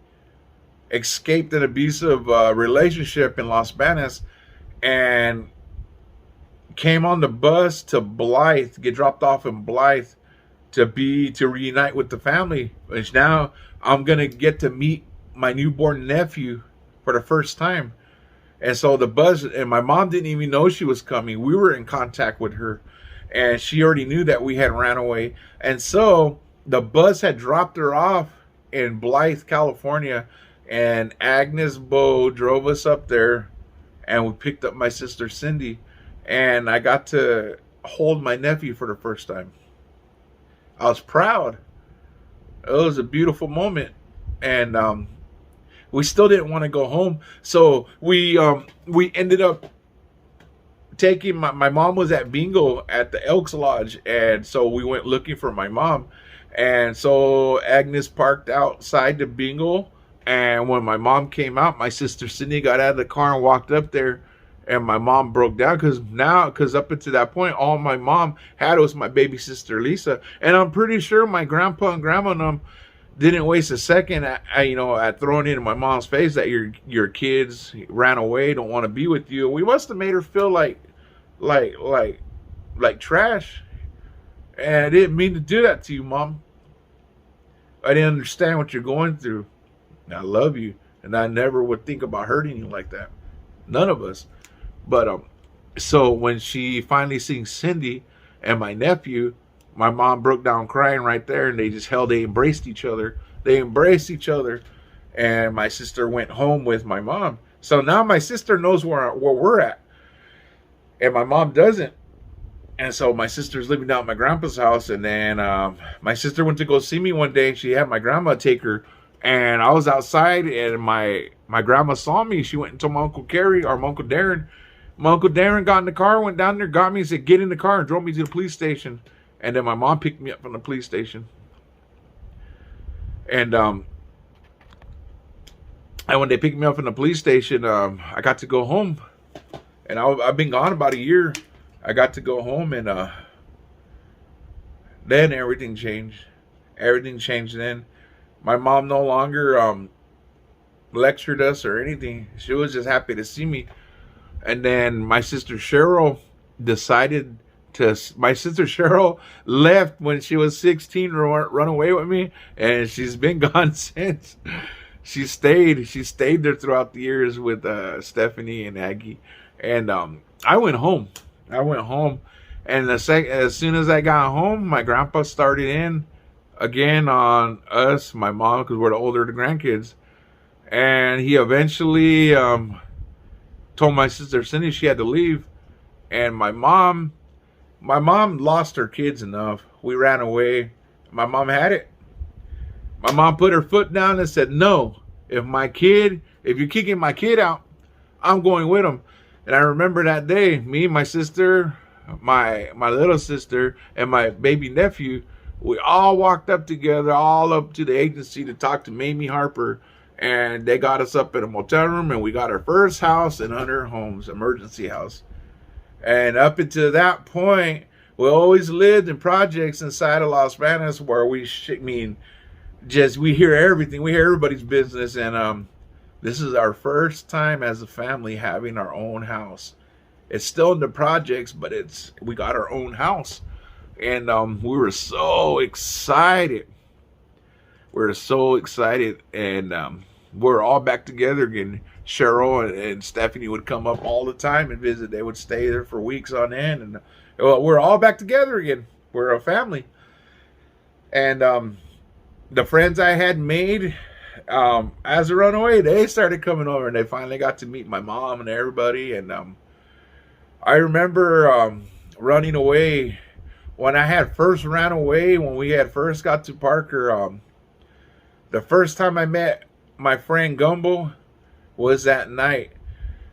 A: escaped an abusive relationship in Los Banos, and came on the bus to Blythe, get dropped off in Blythe to reunite with the family. Which now I'm gonna get to meet my newborn nephew for the first time. And so the bus, and my mom didn't even know she was coming. We were in contact with her, and she already knew that we had ran away. And so the bus had dropped her off in Blythe, California, and Agnes Bo drove us up there, and we picked up my sister Cindy, and I got to hold my nephew for the first time. I was proud. It was a beautiful moment, and we still didn't want to go home, so we ended up taking my mom was at bingo at the Elks Lodge, and so we went looking for my mom. And so Agnes parked outside the bingo, and when my mom came out, my sister Cindy got out of the car and walked up there, and my mom broke down because up until that point, all my mom had was my baby sister Lisa. And I'm pretty sure my grandpa and grandma and them didn't waste a second at throwing it in my mom's face that your kids ran away, don't want to be with you. We must have made her feel like trash. And I didn't mean to do that to you, Mom. I didn't understand what you're going through. And I love you, and I never would think about hurting you like that. None of us. But so when she finally seen Cindy and my nephew, my mom broke down crying right there, and they embraced each other. And my sister went home with my mom. So now my sister knows where we're at, and my mom doesn't. And so my sister's living down at my grandpa's house, and then my sister went to go see me one day. She had my grandma take her, and I was outside, and my grandma saw me. She went and told my Uncle Kerry, or my Uncle Darren. My Uncle Darren got in the car, went down there, got me, and said, "Get in the car," and drove me to the police station. And then my mom picked me up from the police station. And when they picked me up from the police station, I got to go home. And I've been gone about a year. I got to go home, and then everything changed. Everything changed then. My mom no longer lectured us or anything. She was just happy to see me. And then my sister Cheryl decided my sister Cheryl left when she was 16, run away with me, and she's been gone since. She stayed there throughout the years with Stephanie and Aggie. And I went home. And as soon as I got home, my grandpa started in again on us, my mom, because we're the older the grandkids. And he eventually told my sister Cindy she had to leave. And my mom lost her kids enough. We ran away. My mom had it. My mom put her foot down and said, no, if you're kicking my kid out, I'm going with him. And I remember that day, me, my sister, my little sister, and my baby nephew, we all walked up together, all up to the agency to talk to Mamie Harper. And they got us up in a motel room, and we got our first house in Hunter Homes, emergency house. And up until that point, we always lived in projects inside of Los Banos where we hear everything. We hear everybody's business. And this is our first time as a family having our own house. It's still in the projects, but we got our own house. And we were so excited. And we're all back together again. Cheryl and Stephanie would come up all the time and visit. They would stay there for weeks on end. And we're all back together again. We're a family. And the friends I had made as a runaway, they started coming over, and they finally got to meet my mom and everybody. And I remember running away when I had first ran away, when we had first got to Parker. The first time I met my friend Gumbo was that night.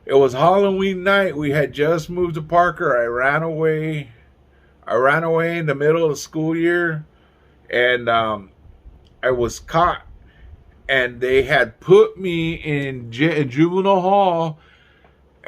A: It was Halloween night. We had just moved to Parker. I ran away in the middle of the school year, and I was caught. And they had put me in juvenile hall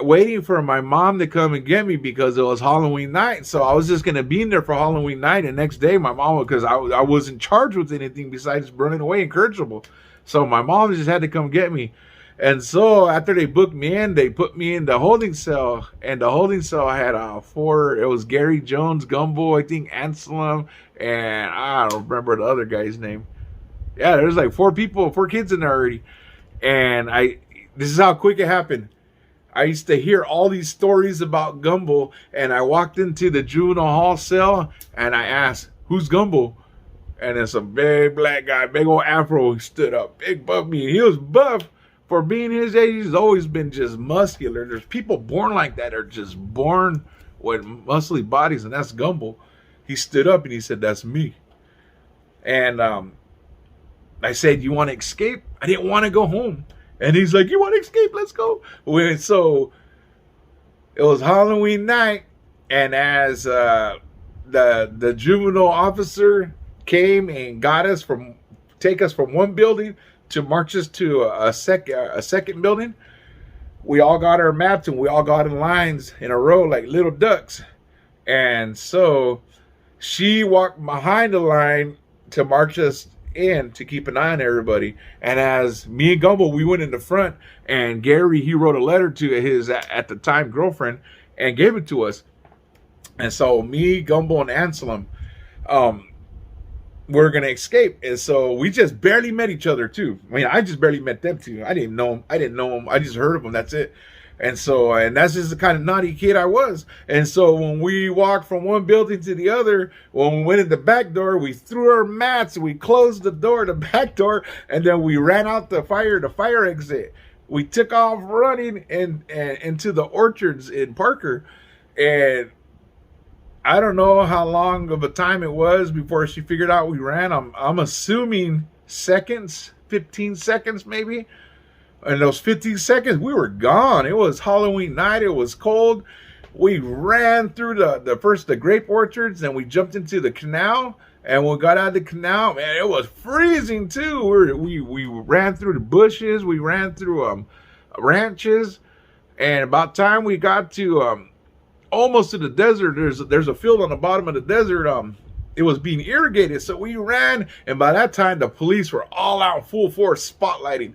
A: waiting for my mom to come and get me because it was Halloween night. So I was just going to be in there for Halloween night. And next day, my mom, because I wasn't charged with anything besides running away incorrigible. So my mom just had to come get me. And so after they booked me in, they put me in the holding cell. And the holding cell had it was Gary Jones, Gumbo, I think Anselm, and I don't remember the other guy's name. Yeah, there's like 4 kids in there already. And this is how quick it happened. I used to hear all these stories about Gumbo, and I walked into the juvenile hall cell, and I asked, who's Gumbo? And then some big black guy, big old afro, stood up, big buff me. He was buff for being his age. He's always been just muscular. There's people born like that, are just born with muscly bodies, and that's Gumbo. He stood up and he said, that's me. And I said, you want to escape? I didn't want to go home. And he's like, you want to escape? Let's go. So it was Halloween night, and as the juvenile officer came and take us from one building to march us to a second building, we all got our maps and we all got in lines in a row like little ducks. And so she walked behind the line to march us in to keep an eye on everybody. And as me and Gumbo, we went in the front, and Gary, he wrote a letter to his at the time girlfriend and gave it to us. And so me, Gumbo, and Anselm, we're gonna escape. And so we just barely met each other too. I mean, I just barely met them too. I didn't know them. I just heard of them. That's it. And so, and that's just the kind of naughty kid I was. And so when we walked from one building to the other, when we went in the back door, we threw our mats, we closed the back door, and then we ran out the fire exit. We took off running into the orchards in Parker. And I don't know how long of a time it was before she figured out we ran. I'm assuming seconds, 15 seconds maybe. In those 15 seconds, we were gone. It was Halloween night. It was cold. We ran through the grape orchards, and we jumped into the canal. And when we got out of the canal, man, it was freezing too. We ran through the bushes. We ran through ranches. And about time we got to almost to the desert, there's a field on the bottom of the desert. It was being irrigated. So we ran, and by that time, the police were all out full force spotlighting.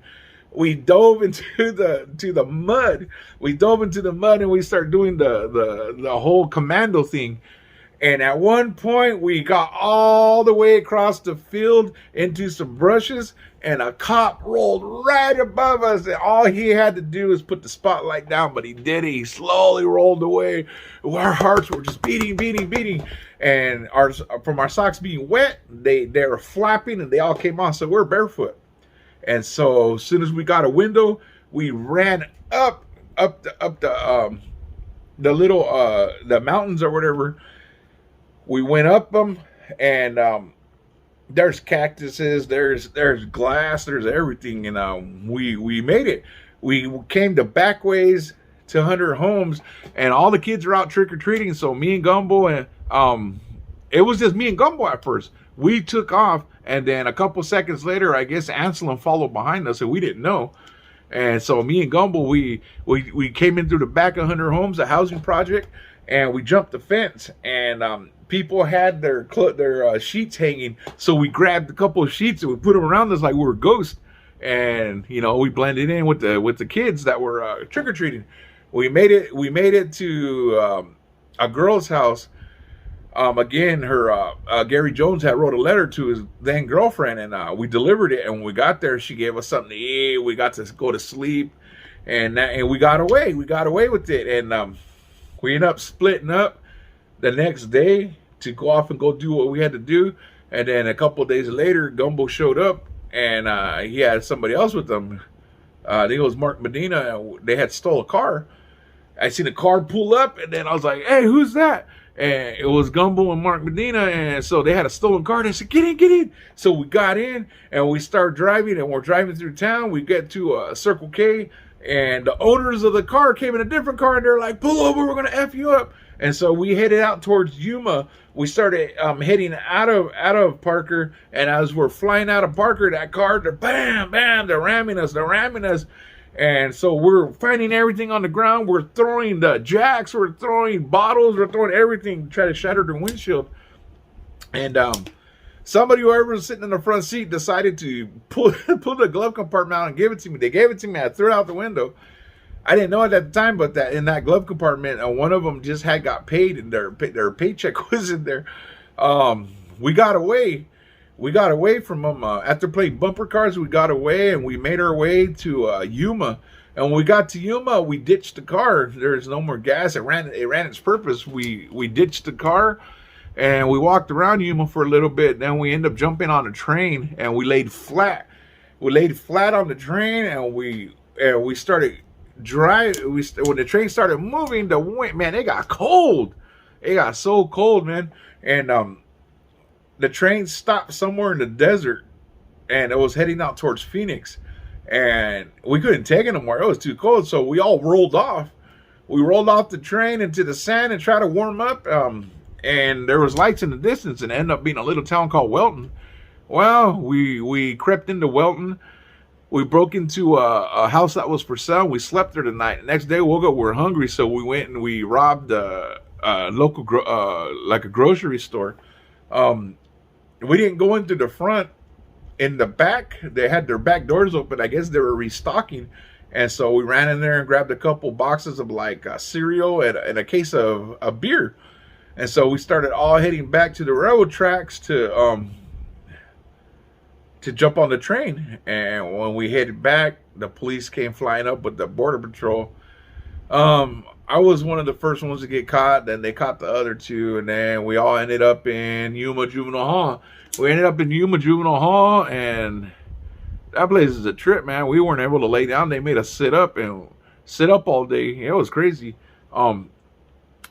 A: We dove into the mud. We dove into the mud, and we started doing the whole commando thing. And at one point, we got all the way across the field into some brushes, and a cop rolled right above us. And all he had to do was put the spotlight down, but he did it. He slowly rolled away. Our hearts were just beating, beating, beating. And from our socks being wet, they were flapping, and they all came off. So we're barefoot. And so as soon as we got a window, we ran up the mountains or whatever. We went up them, and there's cactuses, there's glass, there's everything, and we made it. We came the back ways to 100 homes, and all the kids are out trick or treating. So me and Gumbo, and it was just me and Gumbo at first. We took off, and then a couple seconds later, I guess Anselm followed behind us, and we didn't know. And so me and Gumbo, we came in through the back of 100 homes, a housing project, and we jumped the fence, and people had their sheets hanging, so we grabbed a couple of sheets and we put them around us like we were ghosts, and we blended in with the kids that were trick or treating. We made it to a girl's house. Again, her Gary Jones had wrote a letter to his then girlfriend, and we delivered it. And when we got there, she gave us something to eat. We got to go to sleep, and we got away. We got away with it, and we ended up splitting up the next day to go off and go do what we had to do. And then a couple of days later, Gumbo showed up, and he had somebody else with him. I think it was Mark Medina. And they had stole a car. I seen a car pull up, and then I was like, "Hey, who's that?" And it was Gumbo and Mark Medina, and so they had a stolen car. They said, "Get in, get in." So we got in, and we started driving, and we're driving through town. We get to Circle K, and the owners of the car came in a different car, and they're like, "Pull over, we're going to F you up." And so we headed out towards Yuma. We started heading out of Parker, and as we're flying out of Parker, that car, they're bam, bam, they're ramming us. And so we're finding everything on the ground. We're throwing the jacks, we're throwing bottles, we're throwing everything to try to shatter the windshield. And somebody, whoever was sitting in the front seat, decided to pull the glove compartment out and give it to me. They gave it to me. I threw it out the window. I didn't know it at the time, but that in that glove compartment, one of them just had got paid, and their paycheck was in there. We got away. We got away from them after playing bumper cars. We got away, and we made our way to Yuma. And when we got to Yuma, we ditched the car. There's no more gas. It ran its purpose. We ditched the car, and we walked around Yuma for a little bit. Then we ended up jumping on a train, and we laid flat. We laid flat on the train, and we started drive. When the train started moving, the wind, man, it got cold. It got so cold, man. And the train stopped somewhere in the desert, and it was heading out towards Phoenix, and we couldn't take it anymore. It was too cold, so we all rolled off. We rolled off the train into the sand and tried to warm up, and there was lights in the distance, and it ended up being a little town called Welton. Well, we crept into Welton. We broke into a house that was for sale. We slept there the night. The next day, we woke up, we were hungry, so we went and we robbed a local like a grocery store. We didn't go into the front. In the back, they had their back doors open. I guess they were restocking. And so we ran in there and grabbed a couple boxes of like cereal and a case of beer. And so we started all heading back to the railroad tracks to jump on the train. And when we headed back, the police came flying up with the border patrol. I was one of the first ones to get caught. Then they caught the other two, and then we all ended up in Yuma Juvenile Hall. We ended up in Yuma Juvenile Hall, and that place is a trip, man. We weren't able to lay down. They made us sit up all day. It was crazy. And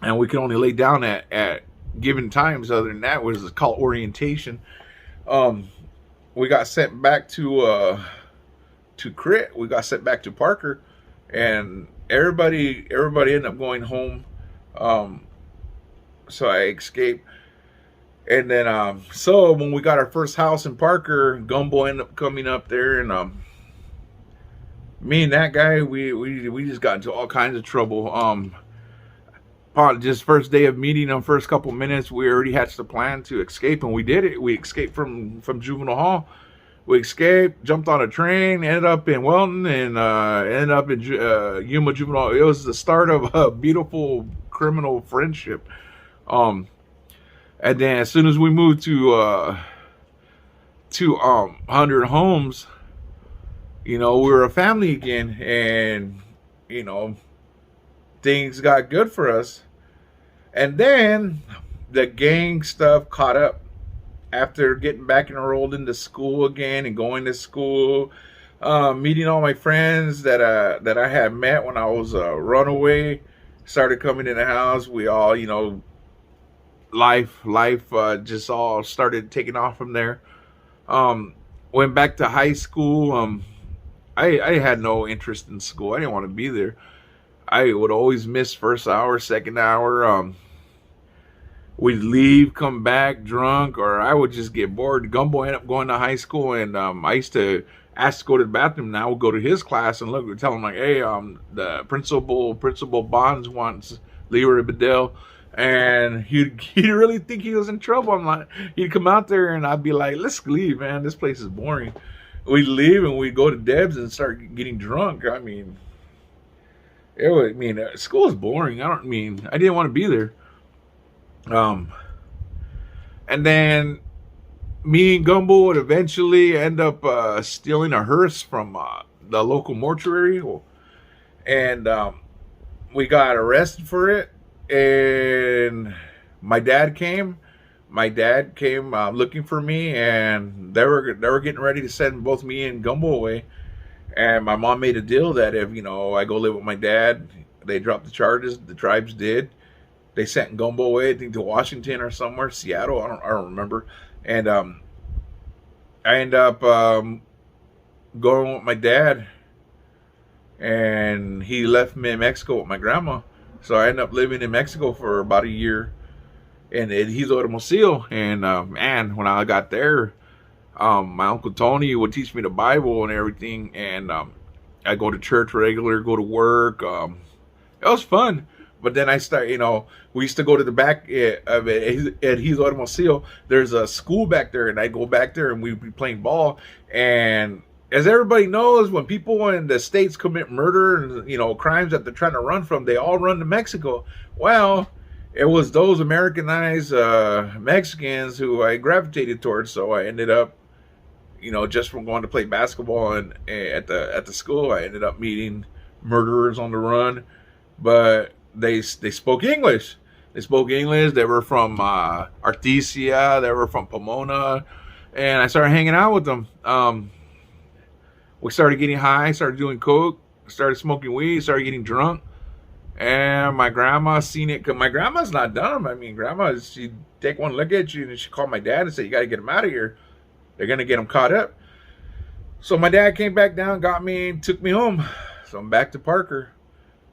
A: we could only lay down at given times. Other than that, was called orientation. We got sent back to Crit. We got sent back to Parker, and everybody ended up going home. So I escaped. And then so when we got our first house in Parker, Gumbo ended up coming up there, and me and that guy, we just got into all kinds of trouble. Upon just first day of meeting them, first couple minutes, we already hatched a plan to escape, and we did it. We escaped from Juvenile Hall. We escaped, jumped on a train, ended up in Welton, and ended up in Yuma Juvenile. It was the start of a beautiful criminal friendship. And then as soon as we moved to 100 homes, we were a family again, and you know things got good for us. And then the gang stuff caught up after getting back enrolled into school again and going to school, meeting all my friends that I had met when I was a runaway. Started coming in the house. We all, life just all started taking off from there. Went back to high school. I had no interest in school. I didn't want to be there. I would always miss first hour, second hour. We'd leave, come back drunk, or I would just get bored. Gumbo ended up going to high school, and I used to ask to go to the bathroom. And I would go to his class and look, tell him like, "Hey, the Principal Bonds wants Leroy Bedell," and he'd really think he was in trouble. I'm like, he'd come out there, and I'd be like, "Let's leave, man. This place is boring." We'd leave, and we'd go to Deb's and start getting drunk. I mean, school is boring. I didn't want to be there. And then me and Gumbo would eventually end up stealing a hearse from the local mortuary, and we got arrested for it. And my dad came. Looking for me, and they were getting ready to send both me and Gumbo away. And my mom made a deal that if I go live with my dad, they dropped the charges. The tribes did. They sent Gumbo away, I think, to Washington or somewhere, Seattle. I don't remember. And I end up going with my dad, and he left me in Mexico with my grandma. So I ended up living in Mexico for about a year, and he's Hermosillo. And man, when I got there, my Uncle Tony would teach me the Bible and everything, and I go to church regular, go to work. It was fun. But then I start, we used to go to the back of it at He's Hermosillo. There's a school back there, and I go back there, and we'd be playing ball. And as everybody knows, when people in the States commit murder and, crimes that they're trying to run from, they all run to Mexico. Well, it was those Americanized Mexicans who I gravitated towards. So I ended up, just from going to play basketball and at the school, I ended up meeting murderers on the run. But they spoke English. They were from Artesia. They were from Pomona. And I started hanging out with them. We started getting high, started doing coke, started smoking weed, started getting drunk. And my grandma seen it, because my grandma's not dumb. She'd take one look at you, and she'd call my dad and say, "You got to get him out of here. They're going to get him caught up." So my dad came back down, got me, and took me home. So I'm back to Parker.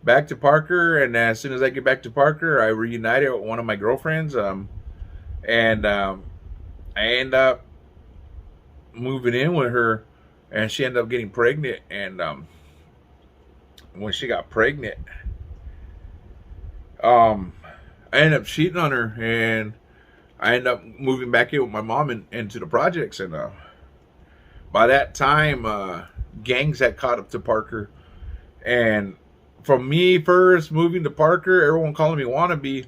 A: And as soon as I get back to Parker, I reunited with one of my girlfriends, and I end up moving in with her, and she ended up getting pregnant. And when she got pregnant, I ended up cheating on her, and I ended up moving back in with my mom into the projects. And by that time, gangs had caught up to Parker, and from me first moving to Parker, everyone calling me wannabe,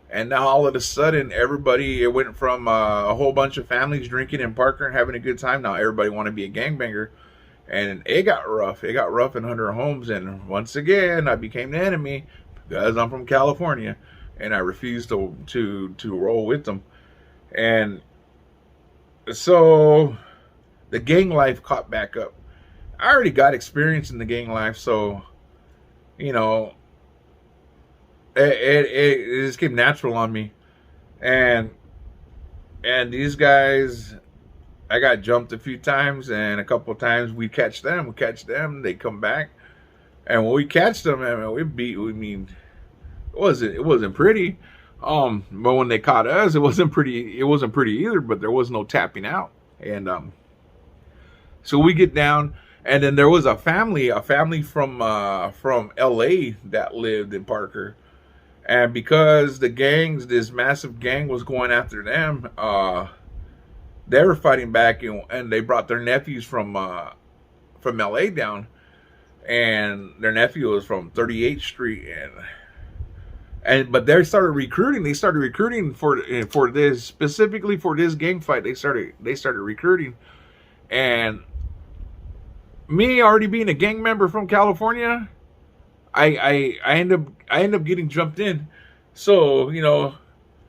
A: and now all of a sudden, it went from a whole bunch of families drinking in Parker and having a good time. Now everybody want to be a gangbanger, and it got rough. It got rough in 100 Homes, and once again, I became the enemy because I'm from California, and I refused to roll with them. And so the gang life caught back up. I already got experience in the gang life, so it just came natural on me. And these guys, I got jumped a few times, and a couple of times we catch them, they come back, and when we catch them, it wasn't pretty. But when they caught us, it wasn't pretty either, but there was no tapping out. And so we get down. And then there was a family from LA that lived in Parker. And because this massive gang was going after them, they were fighting back, and they brought their nephews from LA down. And their nephew was from 38th Street, and but they started recruiting. They started recruiting for this, specifically for this gang fight. They started recruiting, and me already being a gang member from California, I end up getting jumped in. So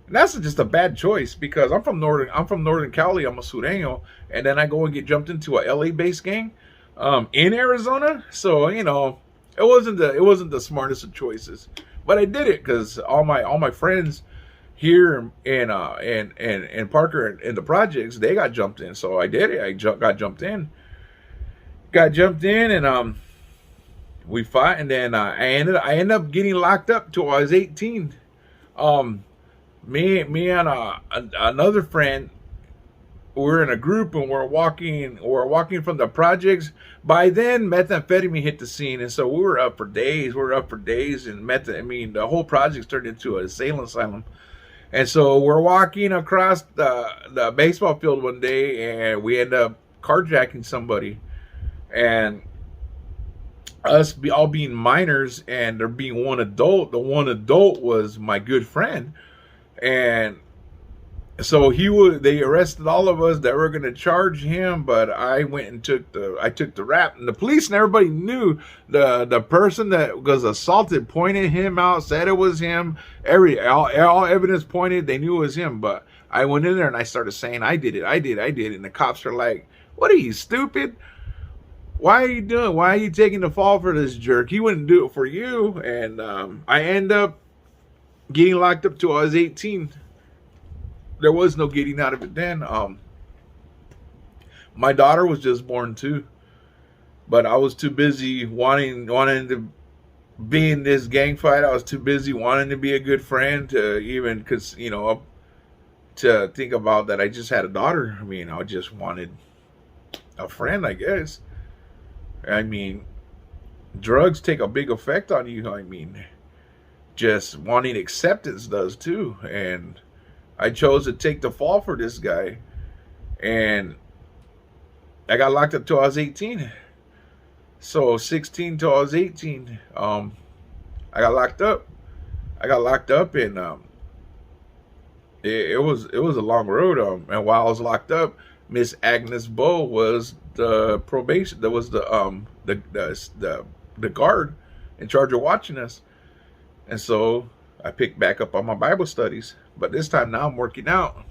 A: that's just a bad choice because I'm from Northern Cali. I'm a Sureño, and then I go and get jumped into a LA based gang in Arizona. So it wasn't the smartest of choices, but I did it because all my friends here in Parker in the projects, they got jumped in. So I did it. Got jumped in, and we fought, and then I ended up getting locked up till I was 18. Me and another friend, we're in a group, and we're walking from the projects. By then, methamphetamine hit the scene, and so we were up for days. And the whole project turned into a assailant asylum. And so we're walking across the baseball field one day, and we end up carjacking somebody. And us all being minors, and there being one adult. The one adult was my good friend, and so they arrested all of us that were going to charge him, but I went and took the rap, and the police and everybody knew the person that was assaulted pointed him out, said it was him. All evidence pointed, they knew it was him. But I went in there and I started saying, I did it, and the cops are like, "What are you, stupid? Why are you taking the fall for this jerk? He wouldn't do it for you." And I end up getting locked up till I was 18. There was no getting out of it then. My daughter was just born too, but I was too busy wanting to be in this gang fight. I was too busy wanting to be a good friend to even, to think about that I just had a daughter. I mean, I just wanted a friend, I guess. I mean, drugs take a big effect on you. I mean, just wanting acceptance does too. And I chose to take the fall for this guy, and I got locked up till I was 18. So 16 till I was 18. I got locked up. And it was a long road. And while I was locked up, Miss Agnes Bow was the probation. That was the guard in charge of watching us. And so I picked back up on my Bible studies. But this time now I'm working out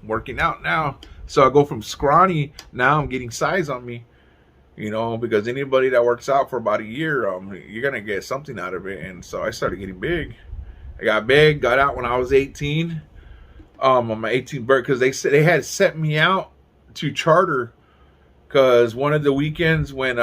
A: now. So I go from scrawny, now I'm getting size on me. Because anybody that works out for about a year, you're going to get something out of it. And so I started getting big. I got big, got out when I was 18. On my 18th birthday, because they had sent me out to charter, because one of the weekends when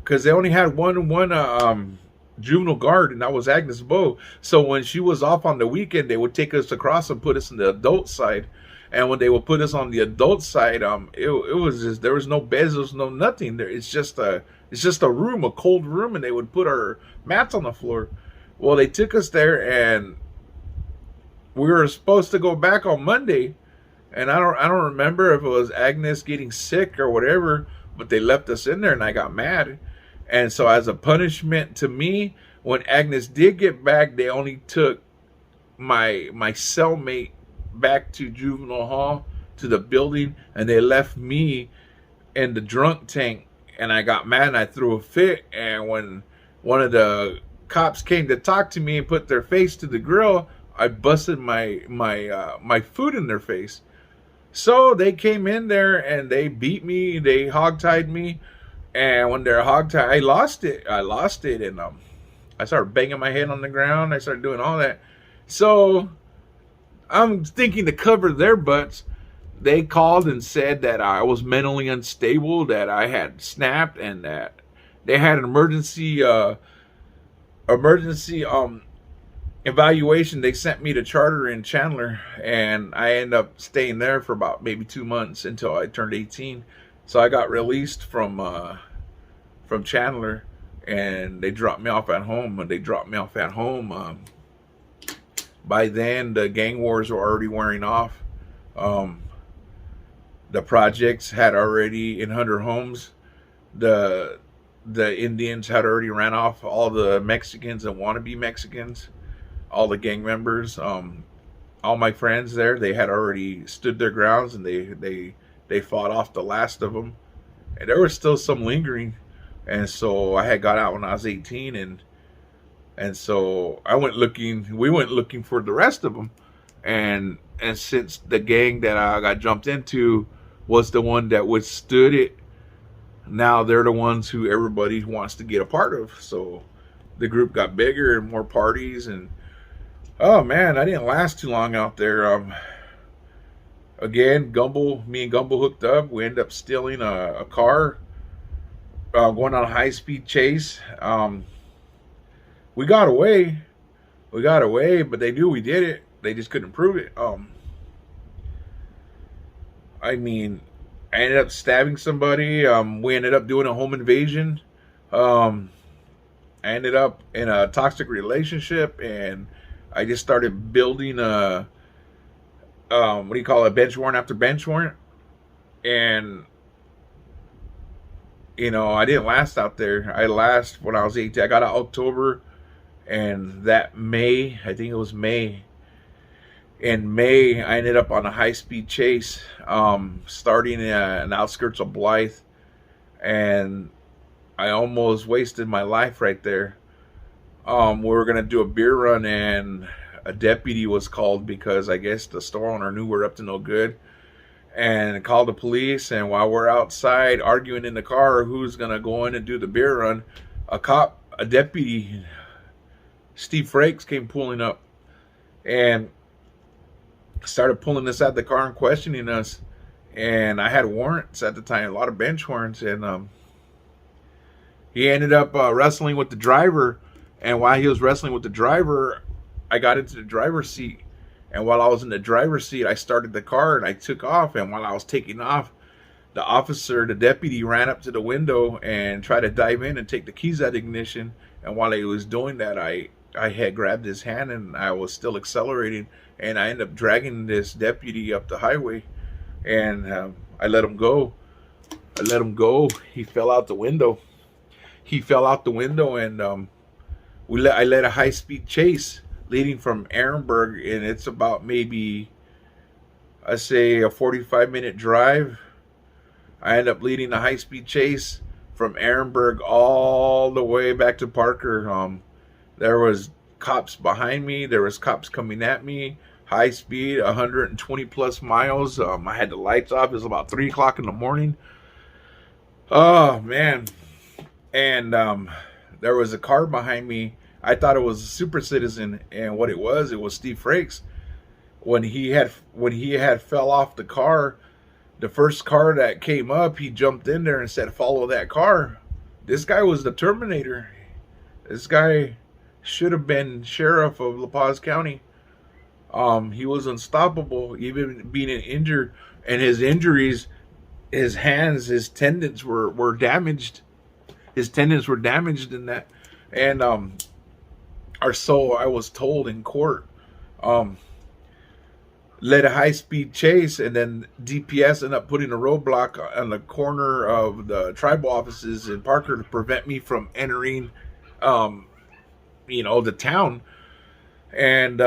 A: because they only had one juvenile guard, and that was Agnes Bow. So when she was off on the weekend, they would take us across and put us in the adult side. And when they would put us on the adult side, it was just, there was no beds, there was no nothing there. It's just a room, a cold room, and they would put our mats on the floor. Well, they took us there, and we were supposed to go back on Monday, and I don't remember if it was Agnes getting sick or whatever, but they left us in there, and I got mad. And so as a punishment to me, when Agnes did get back, they only took my cellmate back to juvenile hall, to the building, and they left me in the drunk tank. And I got mad and I threw a fit. And when one of the cops came to talk to me and put their face to the grill, I busted my foot in their face. So they came in there and they beat me, they hogtied me. And when they're hogtied, I lost it, and I started banging my head on the ground. I started doing all that. So I'm thinking to cover their butts, they called and said that I was mentally unstable, that I had snapped, and that they had an emergency evaluation. They sent me to charter in Chandler, and I ended up staying there for about maybe 2 months until I turned 18. So I got released from Chandler, and they dropped me off at home. By then, the gang wars were already wearing off. The projects had already, in 100 homes, the Indians had already ran off all the Mexicans and wannabe Mexicans. all the gang members. All my friends there, they had already stood their grounds, and they fought off the last of them, and there was still some lingering. And so I had got out when I was 18, and so we went looking for the rest of them, and since the gang that I got jumped into was the one that withstood it, now they're the ones who everybody wants to get a part of. So the group got bigger and more parties, and oh man, I didn't last too long out there. Again, me and Gumble hooked up. We ended up stealing a car, going on a high-speed chase. We got away. But they knew we did it. They just couldn't prove it. I mean, I ended up stabbing somebody. We ended up doing a home invasion. I ended up in a toxic relationship, and I just started building a bench warrant after bench warrant. And I didn't last out there. I last when I was 18. I got out October, and that May, I think it was May. In May, I ended up on a high-speed chase, starting in the outskirts of Blythe, and I almost wasted my life right there. We were gonna do a beer run, and a deputy was called because I guess the store owner knew we're up to no good, and called the police. And while we're outside arguing in the car who's gonna go in and do the beer run, a deputy, Steve Frakes, came pulling up and started pulling us out of the car and questioning us. And I had warrants at the time, a lot of bench warrants, and he ended up wrestling with the driver. And while he was wrestling with the driver, I got into the driver's seat. And while I was in the driver's seat, I started the car and I took off. And while I was taking off, the deputy, ran up to the window and tried to dive in and take the keys out of the ignition. And while he was doing that, I had grabbed his hand, and I was still accelerating. And I ended up dragging this deputy up the highway. And I let him go. He fell out the window. And I led a high-speed chase leading from Ehrenberg, and it's about maybe, I say, a 45-minute drive. I ended up leading a high-speed chase from Ehrenberg all the way back to Parker. There was cops behind me. There was cops coming at me. High speed, 120 plus miles. I had the lights off. It was about 3 o'clock in the morning. Oh, man. And there was a car behind me. I thought it was a super citizen, and what it was Steve Frakes. When he had fell off the car, the first car that came up, he jumped in there and said, "Follow that car." This guy was the Terminator. This guy should have been sheriff of La Paz County. He was unstoppable, even being injured, and his injuries, his hands, his tendons were damaged. His tendons were damaged in that, and or so I was told in court. Led a high-speed chase, and then DPS ended up putting a roadblock on the corner of the tribal offices in Parker to prevent me from entering, the town. And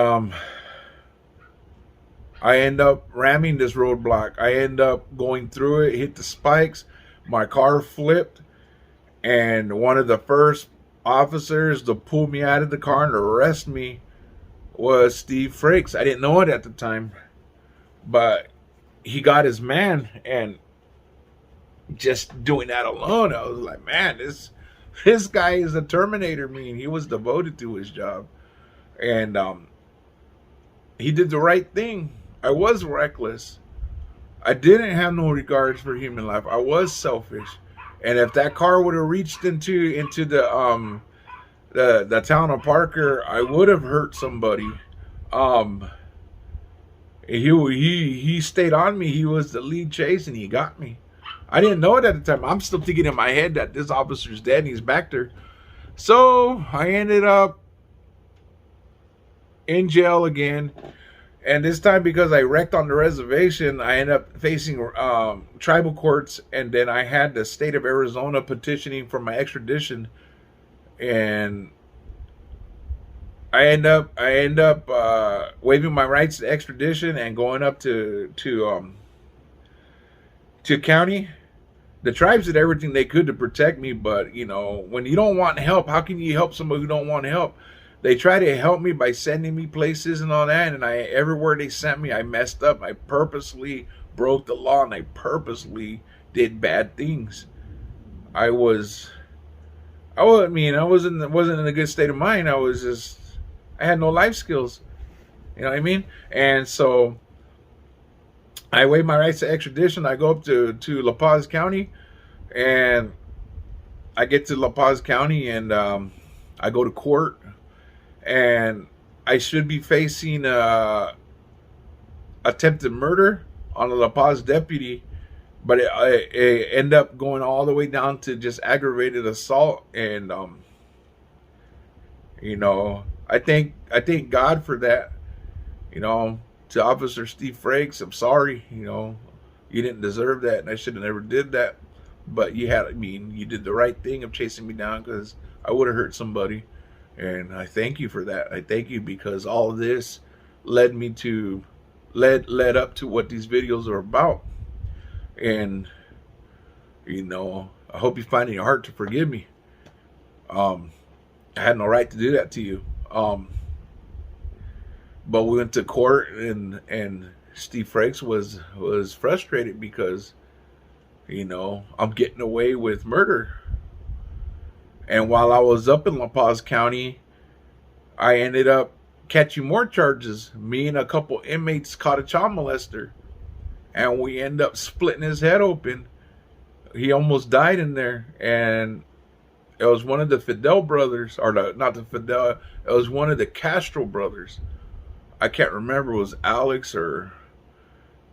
A: I end up ramming this roadblock. I end up going through it, hit the spikes. My car flipped, and one of the first officers to pull me out of the car and arrest me was Steve Frakes. I didn't know it at the time, but he got his man, and just doing that alone, I was like, man, this guy is a Terminator. He was devoted to his job, and he did the right thing. I was reckless. I didn't have no regards for human life. I was selfish, and if that car would have reached into the town of Parker, I would have hurt somebody. He stayed on me. He was the lead chase, and he got me. I didn't know it at the time. I'm still thinking in my head that this officer's dead and he's back there. So I ended up in jail again, and this time because I wrecked on the reservation, I ended up facing tribal courts, and then I had the state of Arizona petitioning for my extradition. And I end up waiving my rights to extradition and going up to county. The tribes did everything they could to protect me, but when you don't want help, how can you help somebody who don't want help? They try to help me by sending me places and all that, and I everywhere they sent me, I messed up. I purposely broke the law, and I purposely did bad things. I was, I mean, I wasn't in a good state of mind. I had no life skills. You know what I mean? And so I waive my rights to extradition. I go up to La Paz County, and I get to La Paz County, and I go to court, and I should be facing attempted murder on a La Paz deputy, but it end up going all the way down to just aggravated assault, and I thank God for that. You know, to Officer Steve Frakes, I'm sorry. You didn't deserve that, and I should have never did that. But you did the right thing of chasing me down, because I would have hurt somebody. And I thank you for that. I thank you, because all of this led me to led up to what these videos are about. And I hope you find in your heart to forgive me. I had no right to do that to you. But we went to court, and Steve Frakes was frustrated because I'm getting away with murder. And while I was up in La Paz County, I ended up catching more charges. Me and a couple inmates caught a child molester, and we end up splitting his head open. He almost died in there, and it was one of the Fidel brothers, or not the Fidel. It was one of the Castro brothers. I can't remember. It was Alex, or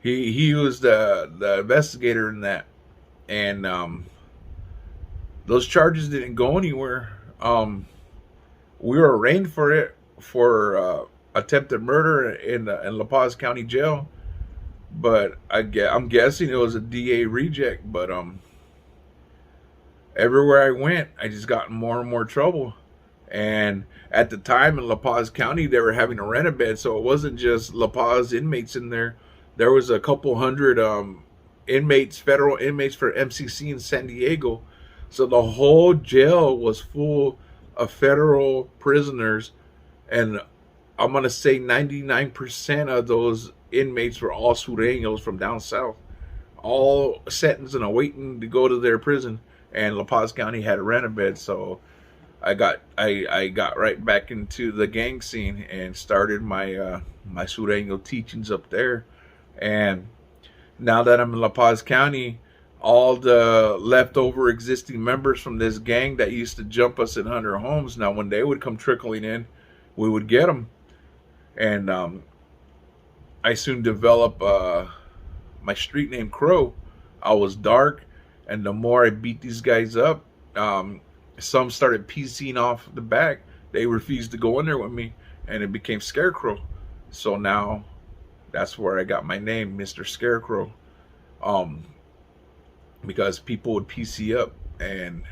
A: he was the investigator in that, and those charges didn't go anywhere. We were arraigned for attempted murder in La Paz County Jail, but I'm guessing it was a DA reject. But everywhere I went, I just got in more and more trouble. And at the time in La Paz County, they were having a rent-a-bed, so it wasn't just La Paz inmates in there. There was a couple hundred inmates, federal inmates for MCC in San Diego. So the whole jail was full of federal prisoners, and I'm going to say 99% of those inmates were all Sureños from down south, all sentenced and awaiting to go to their prison. And La Paz County had a rent-a-bed, so I got right back into the gang scene and started my my Sureño teachings up there. And now that I'm in La Paz County, all the leftover existing members from this gang that used to jump us at Hunter Homes, now when they would come trickling in, we would get them. And I soon developed my street name Crow. I was dark, and the more I beat these guys up, some started piecing off the back. They refused to go in there with me, and it became Scarecrow. So now that's where I got my name, Mr. Scarecrow. Because people would PC up, and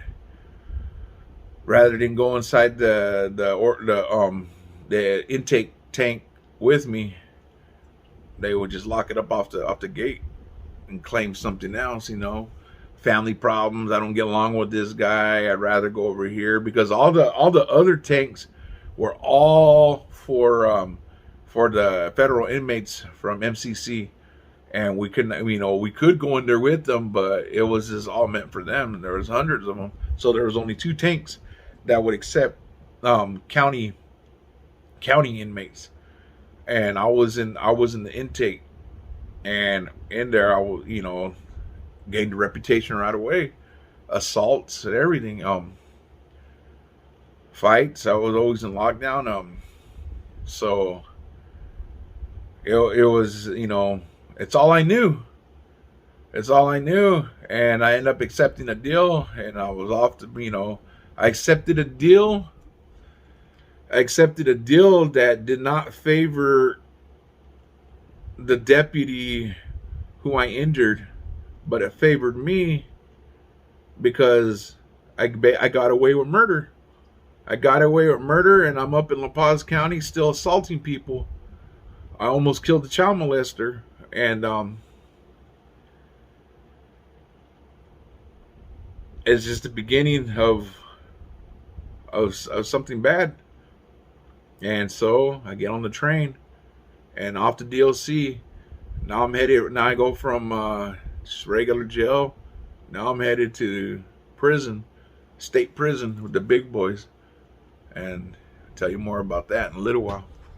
A: rather than go inside the intake tank with me, they would just lock it up off the gate and claim something else. Family problems. I don't get along with this guy. I'd rather go over here, because all the other tanks were all for the federal inmates from MCC. And we couldn't, we could go in there with them, but it was just all meant for them. And there was hundreds of them, so there was only 2 tanks that would accept county inmates. And I was in the intake, and in there I was, gained a reputation right away, assaults and everything, fights. I was always in lockdown, so it was, it's all I knew. It's all I knew. And I ended up accepting a deal, and I was off to, I accepted a deal. That did not favor the deputy who I injured, but it favored me because I got away with murder. I got away with murder, and I'm up in La Paz County still assaulting people. I almost killed the child molester, and it's just the beginning of something bad. And so I get on the train and off to DLC. Now I'm headed. Now I go from just regular jail. Now I'm headed to prison, state prison with the big boys, and I'll tell you more about that in a little while.